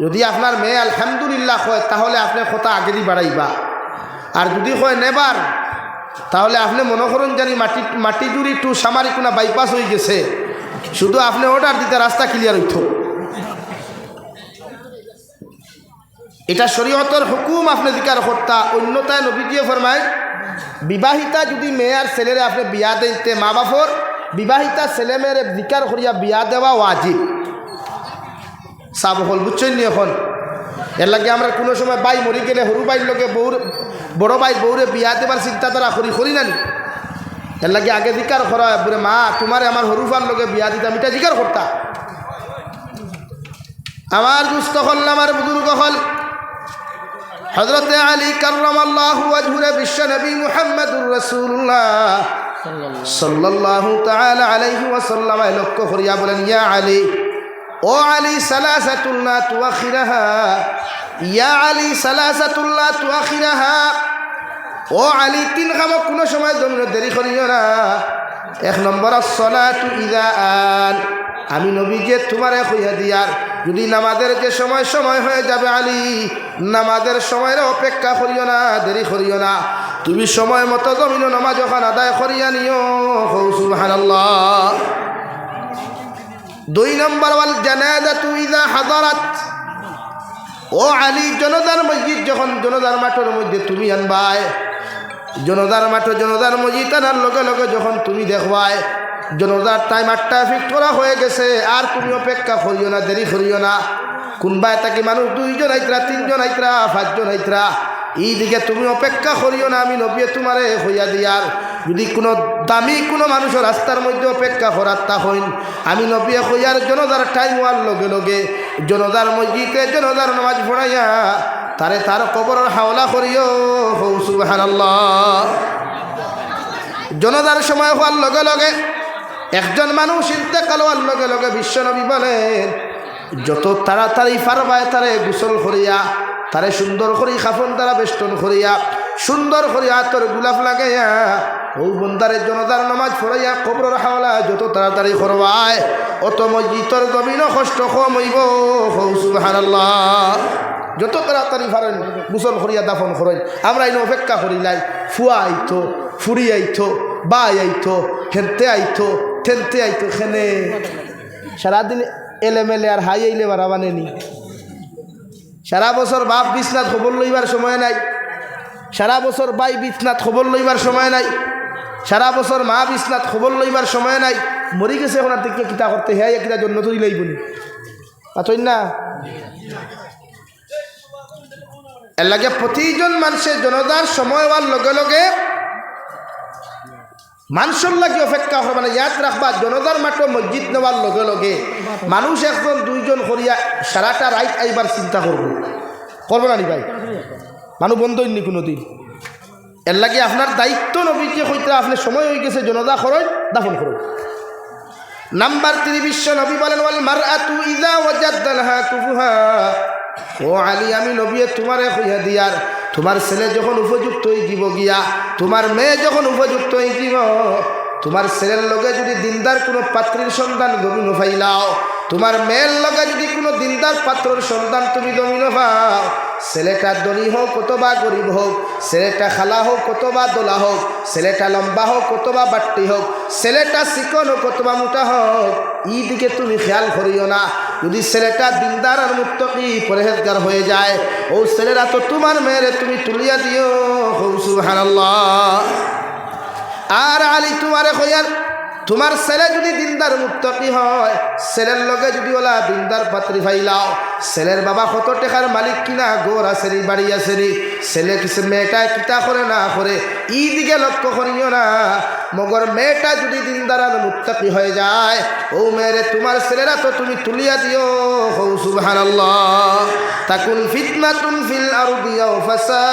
যদি আপনার মেয়ে আলহামদুলিল্লাহ হয় তাহলে আপনি কথা আগেরই বাড়াইবা, আর যদি হয় নেবার তাহলে আপনি মনে করুন জানি মাটিজুড়ি টু সামারিকুনা বাইপাস হয়ে গেছে, শুধু আপনি অর্ডার দিতে রাস্তা ক্লিয়ার হইত। এটা শরীয়তের হুকুম, আপনি জিকার করতা। অন্যতায় নবীজিয়ে ফরমায় বিবাহিতা যদি মেয়ে আর ছেলেরে আপনি বিয়া দিতে, মা বাপর বিবাহিতা ছেলে মেয়েরে জিকার করিয়া বিয়া দেওয়া ওয়াজিব। সাব হল বুঝছেন নি? এখন এর লাগে আমরা কোনো সময় বাই মরি গেলে সরু বাইর লগে বড় ভাই বউরে বিয়া দেবার চিন্তাধারা করি না, এর লাগে আগে জিকার করা বলে মা তোমারে আমার সরুফার লগে বিয়া দিতাম, এটা জিকার করতা। আমার দুস্থ হল আমার বুজুর্গ হল হযরতে আলী কাররামাল্লাহু ওয়াজহুরে বিশ্ব নবী মুহাম্মদুর রাসূলুল্লাহ সাল্লাল্লাহু তাআলা আলাইহি ওয়াসাল্লাম লক্ষ্য করিয়া বলেন, ইয়া আলী, ও আলী সালাসাতুল্লাহ তুআখিরাহা, ইয়া আলী সালাসাতুল্লাহ তুআখিরাহা, ও আলী তিন কাম কোনো সময় জন্য দেরি করিও না। 1 নম্বর আসসালাতু ইযা আন, আমি নবীকে তোমারে কইয়া দিয়ার যদি নামাজের যে সময় হয়ে যাবে আলী, নামাজের সময়ের অপেক্ষা করিও না, দেরি করিও না, তুমি সময় মতো জমিন নামাজ ওখান আদায় করিয়া নিও। সুবহানাল্লাহ। 2 নম্বর ওয়াল জানাজাতু ইযা হাদারাত, ও আলী জনতার মসজিদ যখন জনতার মাঠের মধ্যে তুমি আনবাই, জনতার মাঠে জনতার মসজিদ আনার লগে লগে যখন তুমি দেখবাই জনতার টাইম 8টা ফিক্স করা হয়ে গেছে, আর তুমি অপেক্ষা করিও না, দেরি করিও না। কোনবায় তাকে মানুষ 2 জন আইতরা, 3 জন আইতরা, 5 জন আইতরা, এই দিকে তুমি অপেক্ষা করিও না। আমি নবী তোমারে হইয়া দিয়ার যদি কোনো দামি কোনো মানুষের রাস্তার মধ্যে অপেক্ষা করার তা হইন, আমি নবী হইয়ার জনতার টাইম হওয়ার লগে লগে জনতার মসজিদে জনতার নামাজ পড়াইয়া তারে তার কবরের হাওলা করিও। সুবহানাল্লাহ। জনতার সময় হওয়ার লগে লগে একজন মানুষ ইন্তেকাল হওয়ার লগে লগে বিশ্বনবী বলেন যত তাড়াতাড়ি পারবায় তারে গোসল করিয়া, তারে সুন্দর করি কাফন দ্বারা বেষ্টন করিয়া, সুন্দর করিয়া তোর গোলাপ লাগাইয়া ও বন্দারের জনতার নামাজ পড়াইয়া কবরের হাওলা যত তাড়াতাড়ি করবায় অত মসজিদর জমিনও কষ্ট কম হইব। সুবহানাল্লাহ। যত তাড়াতাড়ি পারেন গোসল করিয়া দাফন করেন। আমরা এনে অপেক্ষা করিলাই ফুয়া আইতো, ফুরি আইতো, বাই আইতো, হেনতে আইতো, ঠেনতে আইতো, খেনে সারাদিন এলেমেলে আর হাই আইলে বাড়াবানে নি। সারা বছর বাপ বিছনাথ খবর লইবার সময় নাই, সারা বছর বাই বিছনাথ খবর লইবার সময় নাই, সারা বছর মা বিছনাথ খবর লইবার সময় নাই। মরি গেছে এখন আর থেকে কিতা করতে হ্যাঁ কিতা জন্য তৈরি লাইবনি পাতই না। এর লাগে প্রতিজন মানুষের জনতার সময় হওয়ার লগে লগে মানুষের লাগে অপেক্ষা করবে না। ইয়াদ রাখবা জনতার মাঠে মসজিদ নেওয়ার লগে লগে মানুষ 1জন 2 জন করিয়া সারাটা রাইট আইবার চিন্তা করবো, করবো না নি ভাই? মানুষ বন্ধ হয়নি কোনো দিন। এর লাগে আপনার দায়িত্ব নবীকে কইতে আপনি সময় হয়ে গেছে জনতা করেন দাফন করুন। নাম্বার 3 বিশ্ব নবী বলেন ওয়াল মারআতু ইযা ওয়াজাদালহা কুফুহা। ও আলী আমি নবী তোমারে কইয়া দিয়ার তোমার ছেলে যখন উপযুক্ত হয়ে দিব গিয়া, তোমার মেয়ে যখন উপযুক্ত হয়ে দিব, তোমার ছেলের লগে যদি দিনদার কোনো পাত্রীর সন্তান গমিন ফাইলাও, তোমার মেয়ের লগে যদি কোনো দিনদার পাত্রর সন্তান তুমি গমিন পাও, ছেলেটা ধনী হোক কতবা গরিব হোক, ছেলেটা খালা হোক কতবা দোলা হোক, ছেলেটা লম্বা হোক কতবা বাট্টি হোক, ছেলেটা চিকন হোক কতবা মোটা হোক, এই দিকে তুমি খেয়াল করিও না। যদি ছেলেটা দিনদার আর মুত্তাকি পরহেজগার হয়ে যায়, ও ছেলেরা তো তোমার মেয়েরে তুমি তুলিয়া দিও। সুবহানাল্লাহ। আর আলী তোমারে কইয়ার তোমার ছেলে যদি দিনদার মুত্তাকি হয়, ছেলের লগে যদি ওলা দিনদার পাত্রী ফাইলাও, ছেলের বাবা কত টাকার মালিক কিনা, গোর আসেনি, বাড়ি আসেনি, ছেলে কিছু মেয়েটা কিতা করে না করে এই দিকে লক্ষ্য করিও না। মগর মেয়েটা যদি দিনদার আর মুত্তাকি হয়ে যায়, ও মেয়েরে তোমার ছেলেরা তো তুমি তুলিয়া দিও। সুবহানাল্লাহ। তাকুন ফিতনাতুন ফিল আরদি আও ফাসাদুন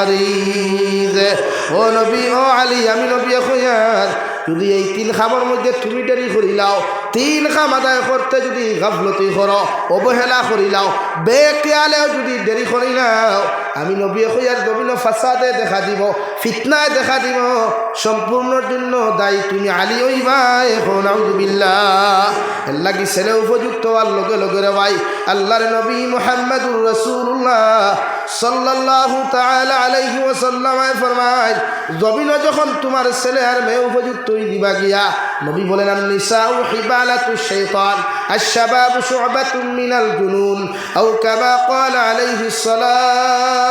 আরিদ। ও নবী, ও আলী আমি নবী কইয়ার যদি এই 3 খামের মধ্যে তুমি দেরি করিলাও, 3 খাম আদায় করতে যদি গাফলতি করো, অবহেলা করিলাও, বেখেয়ালেও যদি দেরি করিলাও, আমি নবী কইয়ার জমিন ফাসাদে দেখা দিব, ফিতনায় দেখা দিব। সম্পূর্ণ জন্য দায়ী তুমি আলী হইবা। এখন আউযুবিল্লাহ। এর লাগি ছেলে উপযুক্ত হওয়ার লগে লগে রে ভাই আল্লাহর নবী মুহাম্মদুর রাসূলুল্লাহ সাল্লাল্লাহু তাআলা আলাইহি ওয়াসাল্লাম ফরমায় জমিন যখন তোমার ছেলে আর মেয়ে উপযুক্ত হই দিবা গিয়া, নবী বলেন আন-নিসাউ হিবালাতু শাইতান আশ-শাবাবু শু'বাতুন মিনাল জুনুন আও কামা ক্বালা আলাইহিস সালাতু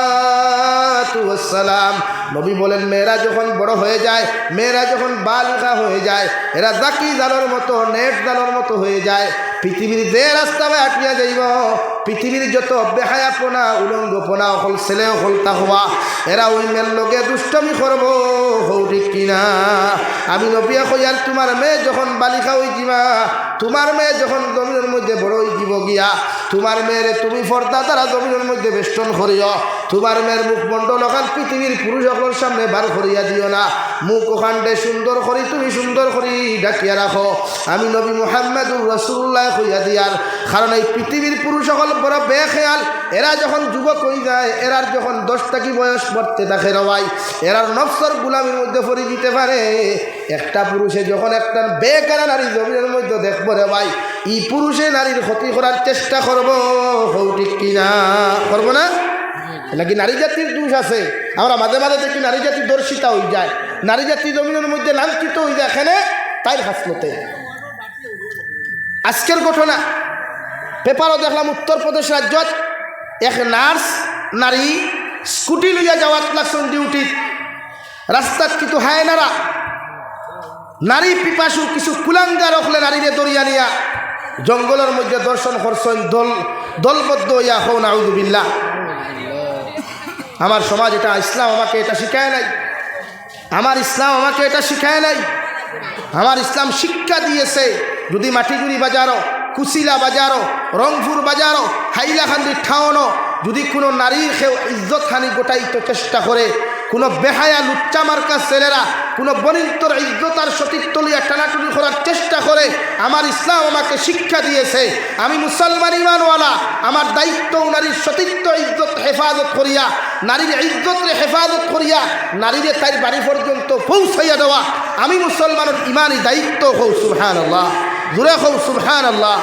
ওয়াস সালাম। নবী বলেন মেয়েরা যখন বড় হয়ে যায়, মেয়েরা যখন বালিকা হয়ে যায়, এরা জাকি জালের মতো, নেট জালের মতো হয়ে যায়। পৃথিবীর যে রাস্তায় আটকিয়া যাইব, পৃথিবীর যত বেহায়াপনা উলঙ্গপনা হল ছেলে হল তাহওয়া, এরা ওই মেয়ের লগে দুষ্টমি করব। হৌ ঠিক কিনা? আমি নবী কইয়ার তোমার মেয়ে যখন বালিকা হয়ে যাবা, তোমার মেয়ে যখন জমিনের মধ্যে বড় হয়ে যাব গিয়া, তোমার মেয়েরে তুমি পর্দা দ্বারা জমিনের মধ্যে বেষ্টন করিও। তোমার মেয়ের মুখমণ্ডল ওখান পৃথিবীর পুরুষ সকলের সামনে বার করিয়া দিও না। মুখ ওখানটে সুন্দর করি তুমি সুন্দর করি ডাকিয়া রাখো। আমি নবী মুহাম্মদুর রাসূলুল্লাহ কইয়া দিয়ার কারণ এই পৃথিবীর পুরুষ সকল বড় বেখেয়াল। এরা যখন যুবক হয়ে যায়, এরার যখন 10 টাকি বয়স পড়তে থাকে রবাই, এরার নফসর গুলামির মধ্যে পড়ে দিতে পারে। একটা পুরুষে যখন একটা বেকারা নারী জমিনের মধ্যে দেখবো রে ভাই, এই পুরুষে নারীর ক্ষতি করার চেষ্টা করবো। হৌ ঠিক কিনা? করবো না? নাকি নারী জাতির দোষ আছে? আমরা মাঝে মাঝে দেখি নারী জাতি দর্শিতা হয়ে যায়, নারী জাতি জমিনের মধ্যে লাঞ্ছিত হয়ে যায়। এখানে তাই হাসলতে আজকের ঘটনা পেপারও দেখলাম উত্তরপ্রদেশ রাজ্যত এক নার্স নারী স্কুটি লইয়া যাওয়াত লাগছেন ডিউটিত রাস্তাত কিন্তু হায় নারা নারী পিপাসু কিছু কুলাঙ্গা রখলে নারীরে দরিয়া নিয়া জঙ্গলের মধ্যে দর্শন করছেন দলবদ্ধ হইয়া হো নাউযুবিল্লাহ। আমার সমাজ এটা, ইসলাম আমাকে এটা শিখায় নাই, আমার ইসলাম আমাকে এটা শিখায় নাই। আমার ইসলাম শিক্ষা দিয়েছে যদি মাটিগুড়ি বাজারও, কুশিলা বাজারও, রংপুর বাজারও, হাইলাকান্দির ঠাওনো যদি কোনো নারীর কেউ ইজ্জত হানি গোটাইতে চেষ্টা করে, কোনো বেহায়া লুচ্চা মার্কা ছেলেরা কোনো বনিন্তর ইজ্জত আর সতীত্ব লইয়া টানাটুনি করার চেষ্টা করে, আমার ইসলাম আমাকে শিক্ষা দিয়েছে আমি মুসলমান ইমানওয়ালা, আমার দায়িত্ব নারীর সতীত্ব ইজ্জত হেফাজত করিয়া, নারীর ইজ্জতরে হেফাজত করিয়া নারীরে তার বাড়ি পর্যন্ত পৌঁছাইয়া দেওয়া আমি মুসলমানের ইমানি দায়িত্ব। হও সুবহানাল্লাহ, জোরে হও সুবহানাল্লাহ।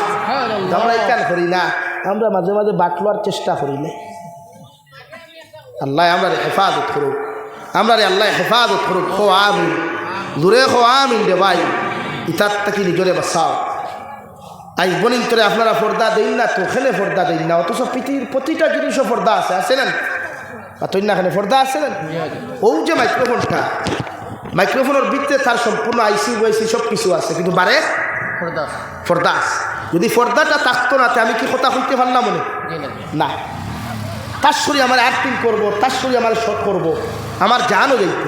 আমরা কেন করি না? আমরা মাঝে মাঝে বাটলার চেষ্টা করি না। আল্লাহ আমরা হেফাজত করুক, আমরা আল্লাহ হেফাজত করুক। হো আমিন, জোরে হো আমিন রে ভাই। ইতার থেকে নিজরে বাঁচাও। আই বনিন্তরে আপনারা পর্দা দেন না তো, ওখানে পর্দা দেন না, অথচ পৃথিবীর প্রতিটা জিনিসও পর্দা আছে, আছে না? তুই না এখানে পর্দা আছে না? ও যে মাইক্রোফোনটা, মাইক্রোফোনের ভিতরে তার সম্পূর্ণ আইসি ওয়াইসি সব কিছু আছে, কিন্তু বারে পর্দা আছে। যদি পর্দাটা থাকতো না আমি কি কথা হইতে পারলাম মনে না? তাশ্বরী আমার অ্যাক্টিং করবো, তাশ্বরী আমার শট করবো, আমার জানও যাইত।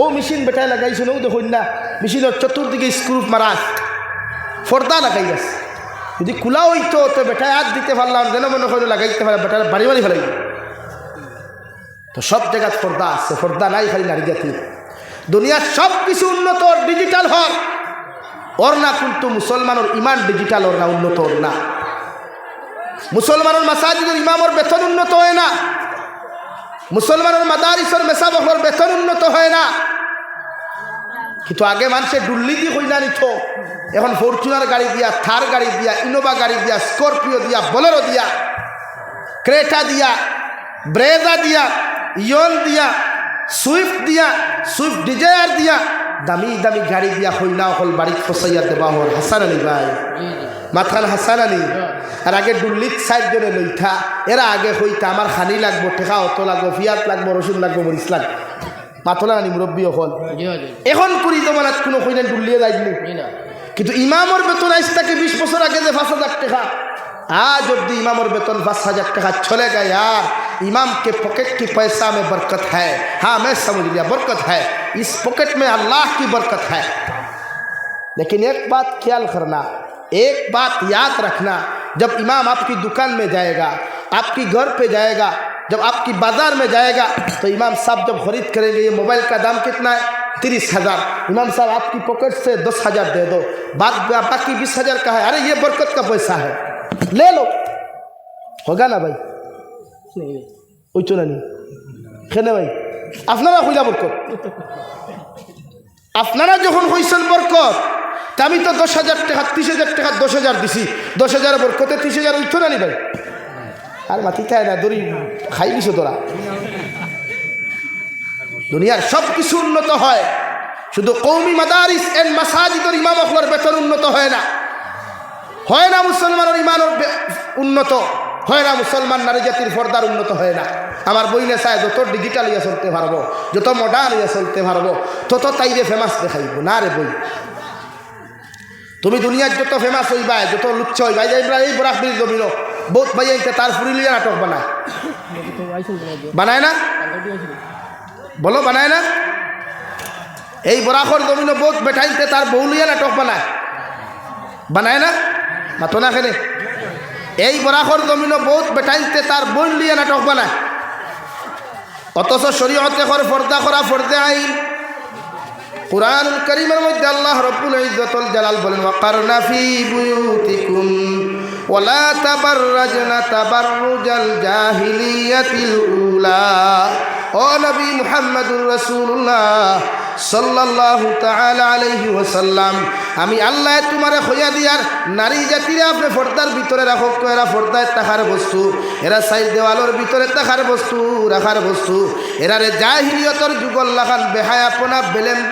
ও মেশিন বেটায় লাগাইছিল, ও দেখুন না মেশিনের চতুর্দিকে স্ক্রু মারা পর্দা লাগাই আছে। যদি খোলা হইতো তো বেটায় হাত দিতে পারলাম, যেন মনে করে লাগাইতে পারে, বেটার বাড়ি বাড়ি ফেলাই। তো সব জায়গায় পর্দা আছে, পর্দা নাই খালি নারী জাতির। দুনিয়ার সব কিছু উন্নত ডিজিটাল হর ওর না, কিন্তু মুসলমানের ইমান ডিজিটাল ওর না, উন্নত ওর না। মুসলমানের মাসাজিদের ইমামর বেতন উন্নত হয় না, মুসলমানের মাদারিসের মেসাবহর বেতন উন্নত হয় না। কিন্তু আগে মানুষের ডুল্লি দিয়ে কইনা নিত, এখন ফরচুনার গাড়ি দিয়া, থার গাড়ি দিয়া, ইনোভা গাড়ি দিয়া, স্করপিও দিয়া, বোলেরো দিয়া, ক্রেটা দিয়া, ব্রেজা দিয়া, ইয়ন দিয়া, সুইফট দিয়া, সুইফট ডিজায়ার দিয়া, দামি দামি গাড়ি দিয়া হইনা হল বাড়ি ফসাইয়া দেবা হল। হাসান আলী ভাই, মাথান হাসান আলী। আর আগে ডুল্লিত সাইড জনে লইথা, এরা আগে হইতা আমার খানি লাগবো, টেকা অত লাগবো, ফিয়াত লাগবো, রসুন লাগবো, মরিচ লাগবো, মাথলা আনি মুরব্বী হল। এখন করি জমানাত কোনো কইলেন ডুল্লিয়ে যাইনি, কিন্তু ইমামর বেতন আজ থেকে 20 বছর আগে যে 5,000 টাকা, आज अब्दी इमाम और बेतन 5,000 टका चलेगा यार। इमाम के पॉकेट की पैसा में बरकत है। हाँ मैं समझ लिया, बरकत है, इस पॉकेट में अल्लाह की बरकत है। लेकिन एक बात ख्याल करना, एक बात याद रखना, जब इमाम आपकी दुकान में जाएगा, आपकी घर पे जाएगा, जब आपकी बाजार में जाएगा, तो इमाम साहब जब खरीद करेंगे ये मोबाइल का दाम कितना है 30,000, इमाम साहब आपकी पॉकेट से 10,000 दे दो, बाकी 20,000 का है, अरे ये बरकत का पैसा है, ले लो। होगा ना भाई? ওই তো নানি খেলে ভাই, আপনারা কইলা বরকত, আপনারা যখন কইছেন বরকত, তা আমি তো 10,000 টাকা 30,000 টাকা 10,000 দিছি, 10,000 বরকতে 30,000 ওই তো নানি ভাই। আর মাটি খায় না, দড়ি খাই দিছো তোরা। দুনিয়ার সব কিছু উন্নত হয়, শুধু কওমি মাদারিস এন্ড মাসাজিদের ইমাম অখলার বেতন উন্নত হয় না, হয় না মুসলমানের ইমানের উন্নত হয় না, মুসলমান নারী জাতির পর্দার উন্নত হয় না। আমার বইনে চায় যত ডিজিটাল ইয়ে চলতে পারবো, যত মডার্ন ইয়ে চলতে পারবো, তত তাইরে ফেমাস দেখাইব না রে বই। তুমি দুনিয়ার যত ফেমাস হইবা, যত লুচ্ছ হইবা, এই বরাকবির জমিন বহুত ভাইয়াইতে তার ফুরি লিয়া নাটক বানায়, বানায় না? বলো বানায় না? এই বরাকর জমিন বহুত বেঠাইতে তার বউ লিয়া নাটক বানায়, বানায় না? মাতো না খেলে এই বরাকর জমিন বহুত বেঠাইতে তার বোন লিয়া নাটক বানায়, অথচ শরীয়তে কর পর্দা করা ফরজে আইন। কুরআনুল কারীমের মধ্যে আল্লাহ রাব্বুল ইজ্জাতুল জালাল বলেন, ওয়াকারনা ফি বুয়ুতিকুম ওয়ালা তাবাররাজনা তাবাররুজাল জাহিলিয়াতিল উলা। ও নবী মুহাম্মদুর রাসূলুল্লাহ সাল্লাল্লাহু তাআলা আলাইহি ওয়াসাল্লাম, আমি আল্লাহ তোমারে খোয়া দিয়ার নারী জাতিরা আপনি পর্দার ভিতরে রাখো, এরা পর্দায় থাকার বস্তু, এরা সাইড দেওয়ালের ভিতরে থাকার বস্তু, রাখার বস্তু, এরারে জাহিলিয়তর যুগল লাখান বেহায়াপনা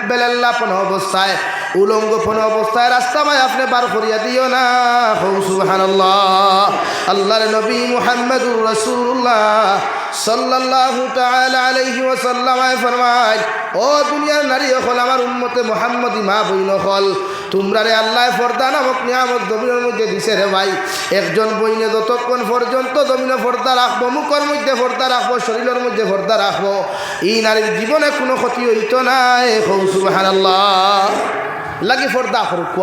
বেলেল্লাপনা অবস্থায় উলঙ্গপন অবস্থায় রাস্তা ভাই আপনি বার করিয়া দিও না। সুবহানাল্লাহ। আল্লাহর নবী মুহাম্মদুর রাসূলুল্লাহ সাল্লাল্লাহু তাআলা আলাইহি ওয়াসাল্লাম ফরমায়, ও দুনিয়ার নারী হল আমার উম্মতে মুহাম্মদী মা বইন হল, তোমরা রে আল্লাহ পর্দা নামক নিয়ামত জমিনের মধ্যে দিছে রে ভাই। একজন বইনে যতক্ষণ পর্যন্ত জমিনে পর্দা রাখবো, মুখের মধ্যে পর্দা রাখবো, শরীরের মধ্যে পর্দা রাখবো, এই নারীর জীবনে কোনো ক্ষতি হইতো না। সুবহানাল্লাহ। লাগি পর্দা করুক,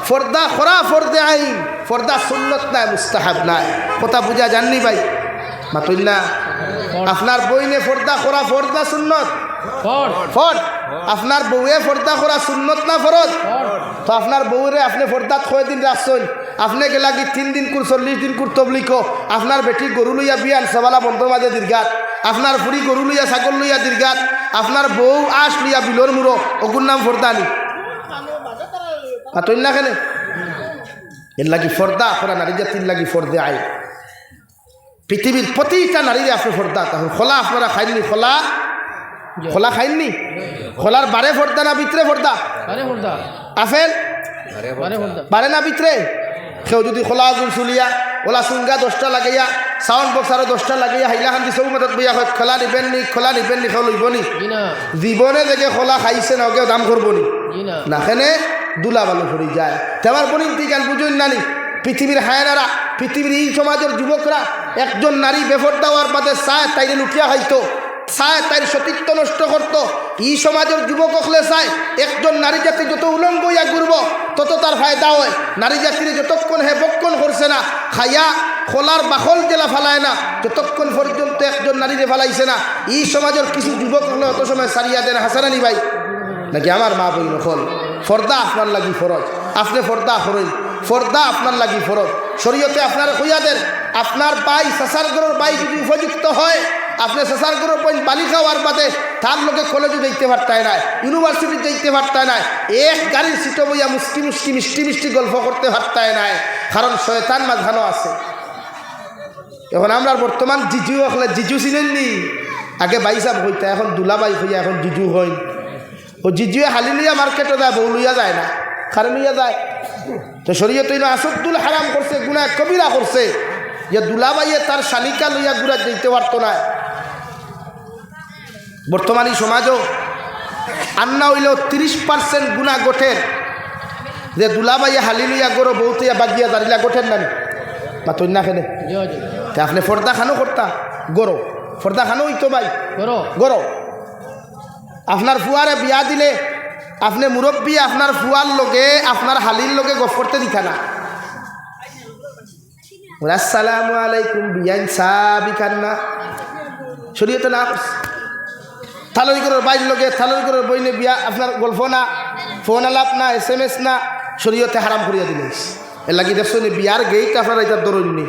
পর্দা করা ফরদে আইন, পর্দা সুন্নত নাই, মুস্তাহাব নাই। কথা বুঝা জাননি ভাই? মাতুল্লাহ, আপনার বইনে পর্দা করা ফরজ না সুন্নত? ফরজ। আপনার বউয়ে পর্দা করা সুন্নত না ফরজ? তো আপনার বউরে আপনি পর্দাত কয়দিন রাখছেন? আপনি গেলাগি 3 দিন কুর 40 দিন কুর তবলিক, আপনার বেটি গরু লইয়া বিয়ান সবালা বন্ধ মাঝে দীর্ঘাত, আপনার ফুরি গরু লইয়া ছাগল লইয়া দীর্ঘাত, আপনার বউ আশ লইয়া বিলর মুড়ো, ওগুর নাম ফর্দানি। মাতুল না কেন? এর লাগি ফর্দা করা নারী জাতির লাগি ফর্দে আই। পৃথিবীর প্রতিটা নারীরে আপনি ফর্দা। তখন খোলা আপনারা খাইননি? খোলা খোলা খাইননি? খোলার বারে ফর্দা না ভিতরে ফর্দা? আফেল বারে না ভিতরে? কেউ যদি খোলা আগুন চুলিয়া ওলা চুঙ্গা 10টা লাগাইয়া সাউন্ড বক্স আরো 10টা লাগাইয়া হাইলাখান্দি সৌ মতত বইয়া হয় খোলা নিবেন নি, খোলা নিবেন নি, কেউ লইবনি? জীবনে দেখে খোলা খাইছে না, কেউ দাম করবনি না। কেনে দুলা বালু ফুরি যায়। তেমার বনিন তুই গান বুঝুন নানি, পৃথিবীর হায়নারা, পৃথিবীর এই সমাজের যুবকরা একজন নারী বেফর্দা হওয়ার বাদে চায় তাইরে লুটিয়া খাইতো, চায় তাই সতীত্ব নষ্ট করত। এই সমাজের যুবক হলে চায় একজন নারী জাতি যত উলঙ্গ হইয়া ঘুরব তত তার ফায়দা হয়। নারী জাতির যতক্ষণ হে বক্ষণ করছে না, খাইয়া খোলার বাখল জেলা ফালায় না, যতক্ষণ পর্যন্ত একজন নারীরে ফালাইছে না, এই সমাজের কিছু যুবক হলে অত সময় সারিয়া দেন। হাসানানি ভাই নাকি আমার মা বই নকল? ফর্দা আপনার লাগি ফরজ, আপনি ফর্দা করেন। ফর্দা আপনার লাগি ফরজ। শরীয়তে আপনার হইয়া দেন, আপনার বাই সাসার গরুর বাই যদি উপযুক্ত হয়, আপনি সাসার গরুর পয়েন্ট বালি খাওয়ার বাদে তার লোকে কলেজে দেখতে পারতায় না, ইউনিভার্সিটি দেখতে পারতায় না, এক গাড়ির সিটে বইয়া মুষ্টি মুষ্টি মিষ্টি মিষ্টি গল্প করতে পারতায় না, কারণ শয়তান মাঝখানো আছে। এখন আমরা বর্তমান জিজু হলে, জিজু চিনেননি? আগে বাই সাহেব হইতা, এখন দুলাবাই হইয়া এখন জিজু হই। ও জিজুয়ে হালি লইয়া মার্কেটে যায়, বউ লইয়া যায় না, কারে লইয়া যায়? তো শরীয়তে আসদ্দুল হারাম করছে, গুনাহ কবিরা করছে, যে দুলাবাইয়ে তার শালিকা লইয়া গুড়া যেতে পারত না। বর্তমানে সমাজও আন্না হইলেও 30% গুণা গোঠের, যে দুলাবাইয়ে হালি লইয়া গরো বউতিয়া বাগিয়া দাঁড়িলা গোঠের নানি বা তৈ না খেলে। আপনি ফর্দা খানো করতা গরো, ফর্দা খানো হইতো ভাই গরো। আপনার ফুয়ারে বিয়া দিলে আপনি মুরব্বী আপনার ফুয়ার লগে আপনার হালির লগে গপ করতে দিতা না। আসসালামু আলাইকুম বিয়াইন সাবি কান্না শরীয়তে না। থালই করার বাইর লগে থালই করার বইনে বিয়া আপনার গল্প না, ফোন আলাপ না, SMS না, শরীয়তে হারাম করিয়া দিলে। এর লাগি দেখছো নি বিয়ার গেইট আপনার এটা দরুন নি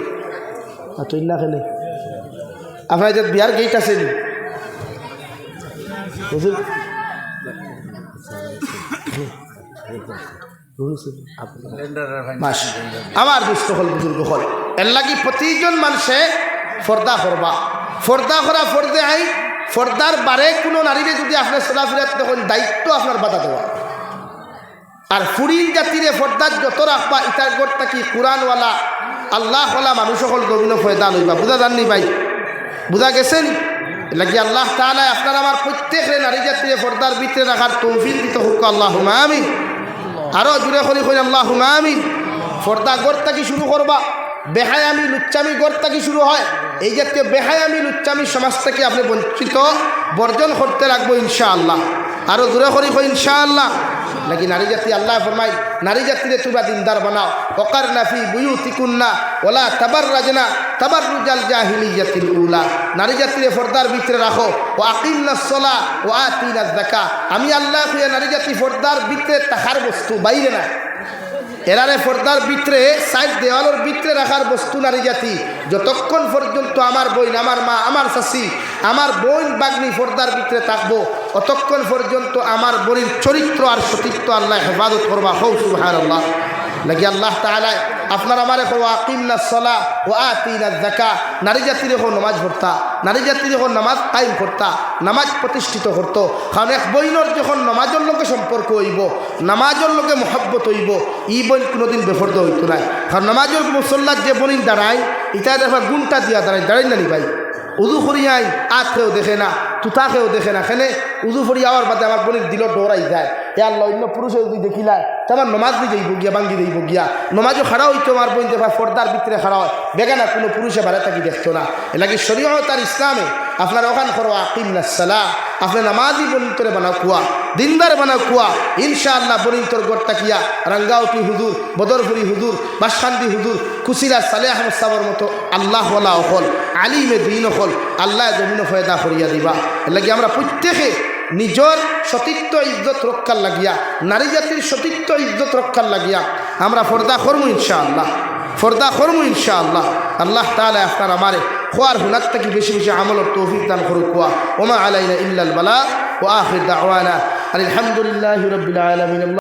তুই না খেলে আপনার এটা বিয়ার গেইট আছে নি? আমার দুষ্ট হল বুজুর্গ হল। এর লাগি প্রতিজন মানুষে ফর্দা করবা। ফর্দা করা ফর্দে আই। ফর্দার বারে কোনো নারীরে যদি আপনার চলাফেরাত তখন দায়িত্ব আপনার বাধা দেওয়া। আর ফুরিন জাতিরে ফর্দার যত রাখবা ইটার গড় থাকি কোরআনওয়ালা আল্লাহ হলা মানুষ সকল গভীর ফয়দা লইবা। বুঝা জাননি ভাই? বুঝা গেছেন? লাগি আল্লাহ তাআলা আপনার আমার প্রত্যেকের নারী জাতিরে ফর্দার ভিতরে রাখার তৌফিক দিতে হোক। আল্লাহুম্মা আমিন। আরো জুড়ে করি কই আল্লাহুম্মা আমিন। ফর্দা গড় থাকি শুরু করবা। বেহায়ামি লুচ্চামি গড় থাকি শুরু হয়। এই জাতীয় বেহায়ামি লুচ্চামি সমাজ থেকে আপনি বঞ্চিত বর্জন করতে রাখবো ইনশাআল্লাহ। আরো জোরে করি কই ইনশাআল্লাহ। নাকি নারী জাতি আল্লাহ ফরমাই নারী জাতিরে তোমরা দিনদার বানাও। ওয়াকারনা ফি বুয়ুতিকুন্না ওয়ালা তাবাররাজনা তাবাররুজাল জাহিলিয়াতিল উলা। নারী জাতিরে পর্দার ভিতরে রাখো। ও আকিমনাস সালা ও আতিনাজ যাকাত। আমি আল্লাহ কইয়া নারী জাতি পর্দার ভিতরে তাহার বস্তু, বাইরে না। এরারে পর্দার ভিতরে সাইড দেওয়ালের ভিতরে রাখার বস্তু নারী জাতি। যতক্ষণ পর্যন্ত আমার বোন, আমার মা, আমার শাশি, আমার বোন বাগ্নি পর্দার ভিতরে থাকবো, অতক্ষণ পর্যন্ত আমার বোনের চরিত্র আর সতীত্ব আল্লাহ হেফাজত করবা। হৌ সুবহানাল্লাহ। লাগি আল্লাহ তাআলা আপনার আমার এখন আকিমনা সলা ও আতিনা যাকা, নারী জাতির এখন নামাজ পড়তা, নারী জাতির এখন নামাজ কায়েম করতা, নামাজ প্রতিষ্ঠিত করতো। কারণ এক বইনর যখন নামাজের লোকে সম্পর্ক হইব, নামাজের লোকে মহব্বত হইব, ই বইন কোনোদিন বেফর্দ হইতো না। কারণ নামাজের মুসল্লার যে বনিন দাঁড়ায়, ইটা দেখবা গুণটা দিয়া দাঁড়াই না নি ভাই। উজু ফরিয়াই আখ খেয়েও দেখে না, তুতা খেয়েও দেখে না, খেলে উজু ফরি আওয়ার বাদে আমার বোনের দিল দৌড়াই যায়। এ আল্লাহ অন্য পুরুষে যদি দেখিলায় তো আমার নমাজ দিয়ে যাইব গিয়া, ভাঙ্গি দেইব গিয়া। নমাজও খাড়া হইতো আমার বোন দেখবা পর্দার ভিতরে খাড়া হয়, বেগানা কোনো পুরুষে বাড়ে থাকি দেখতো না। এলাকি শরীয়ত আর ইসলামে আপনার ওখান করো আকিমনা সালাহ, আপনি নামাজি বনিতরে বানাও কুয়া, দিনদার বানাও কুয়া, ইনশাআল্লাহ বনিতর গড়টা কিয়া রাঙ্গাউটি হুজুর, বদরপুরি হুজুর, বাসখান্দি হুজুর, কুসিরা সালেহ আহমদ সাবর মতো আল্লাহওয়ালা হল, আলিমে দিন হল, আল্লাহ জমিন ফয়দা করিয়া দিবা। এর লাগে আমরা প্রত্যেকে নিজের সতীত্ব ইজ্জত রক্ষার লাগিয়া, নারী জাতির সতীত্ব ইজ্জত রক্ষার লাগিয়া আমরা ফর্দা করবো ইনশাআল্লাহ, ফর্দা করবো ইনশাআল্লাহ। আল্লাহ তাআলা আপনার আমারে খোয়ার হুনার থেকে বেশি বেশি আমলের তৌফিক দান করুক। ওমা আলাইনা ইল্লাল বালাগ ওয়া আখির দাওয়ানা আলহামদুলিল্লাহি রাব্বিল আলামিন।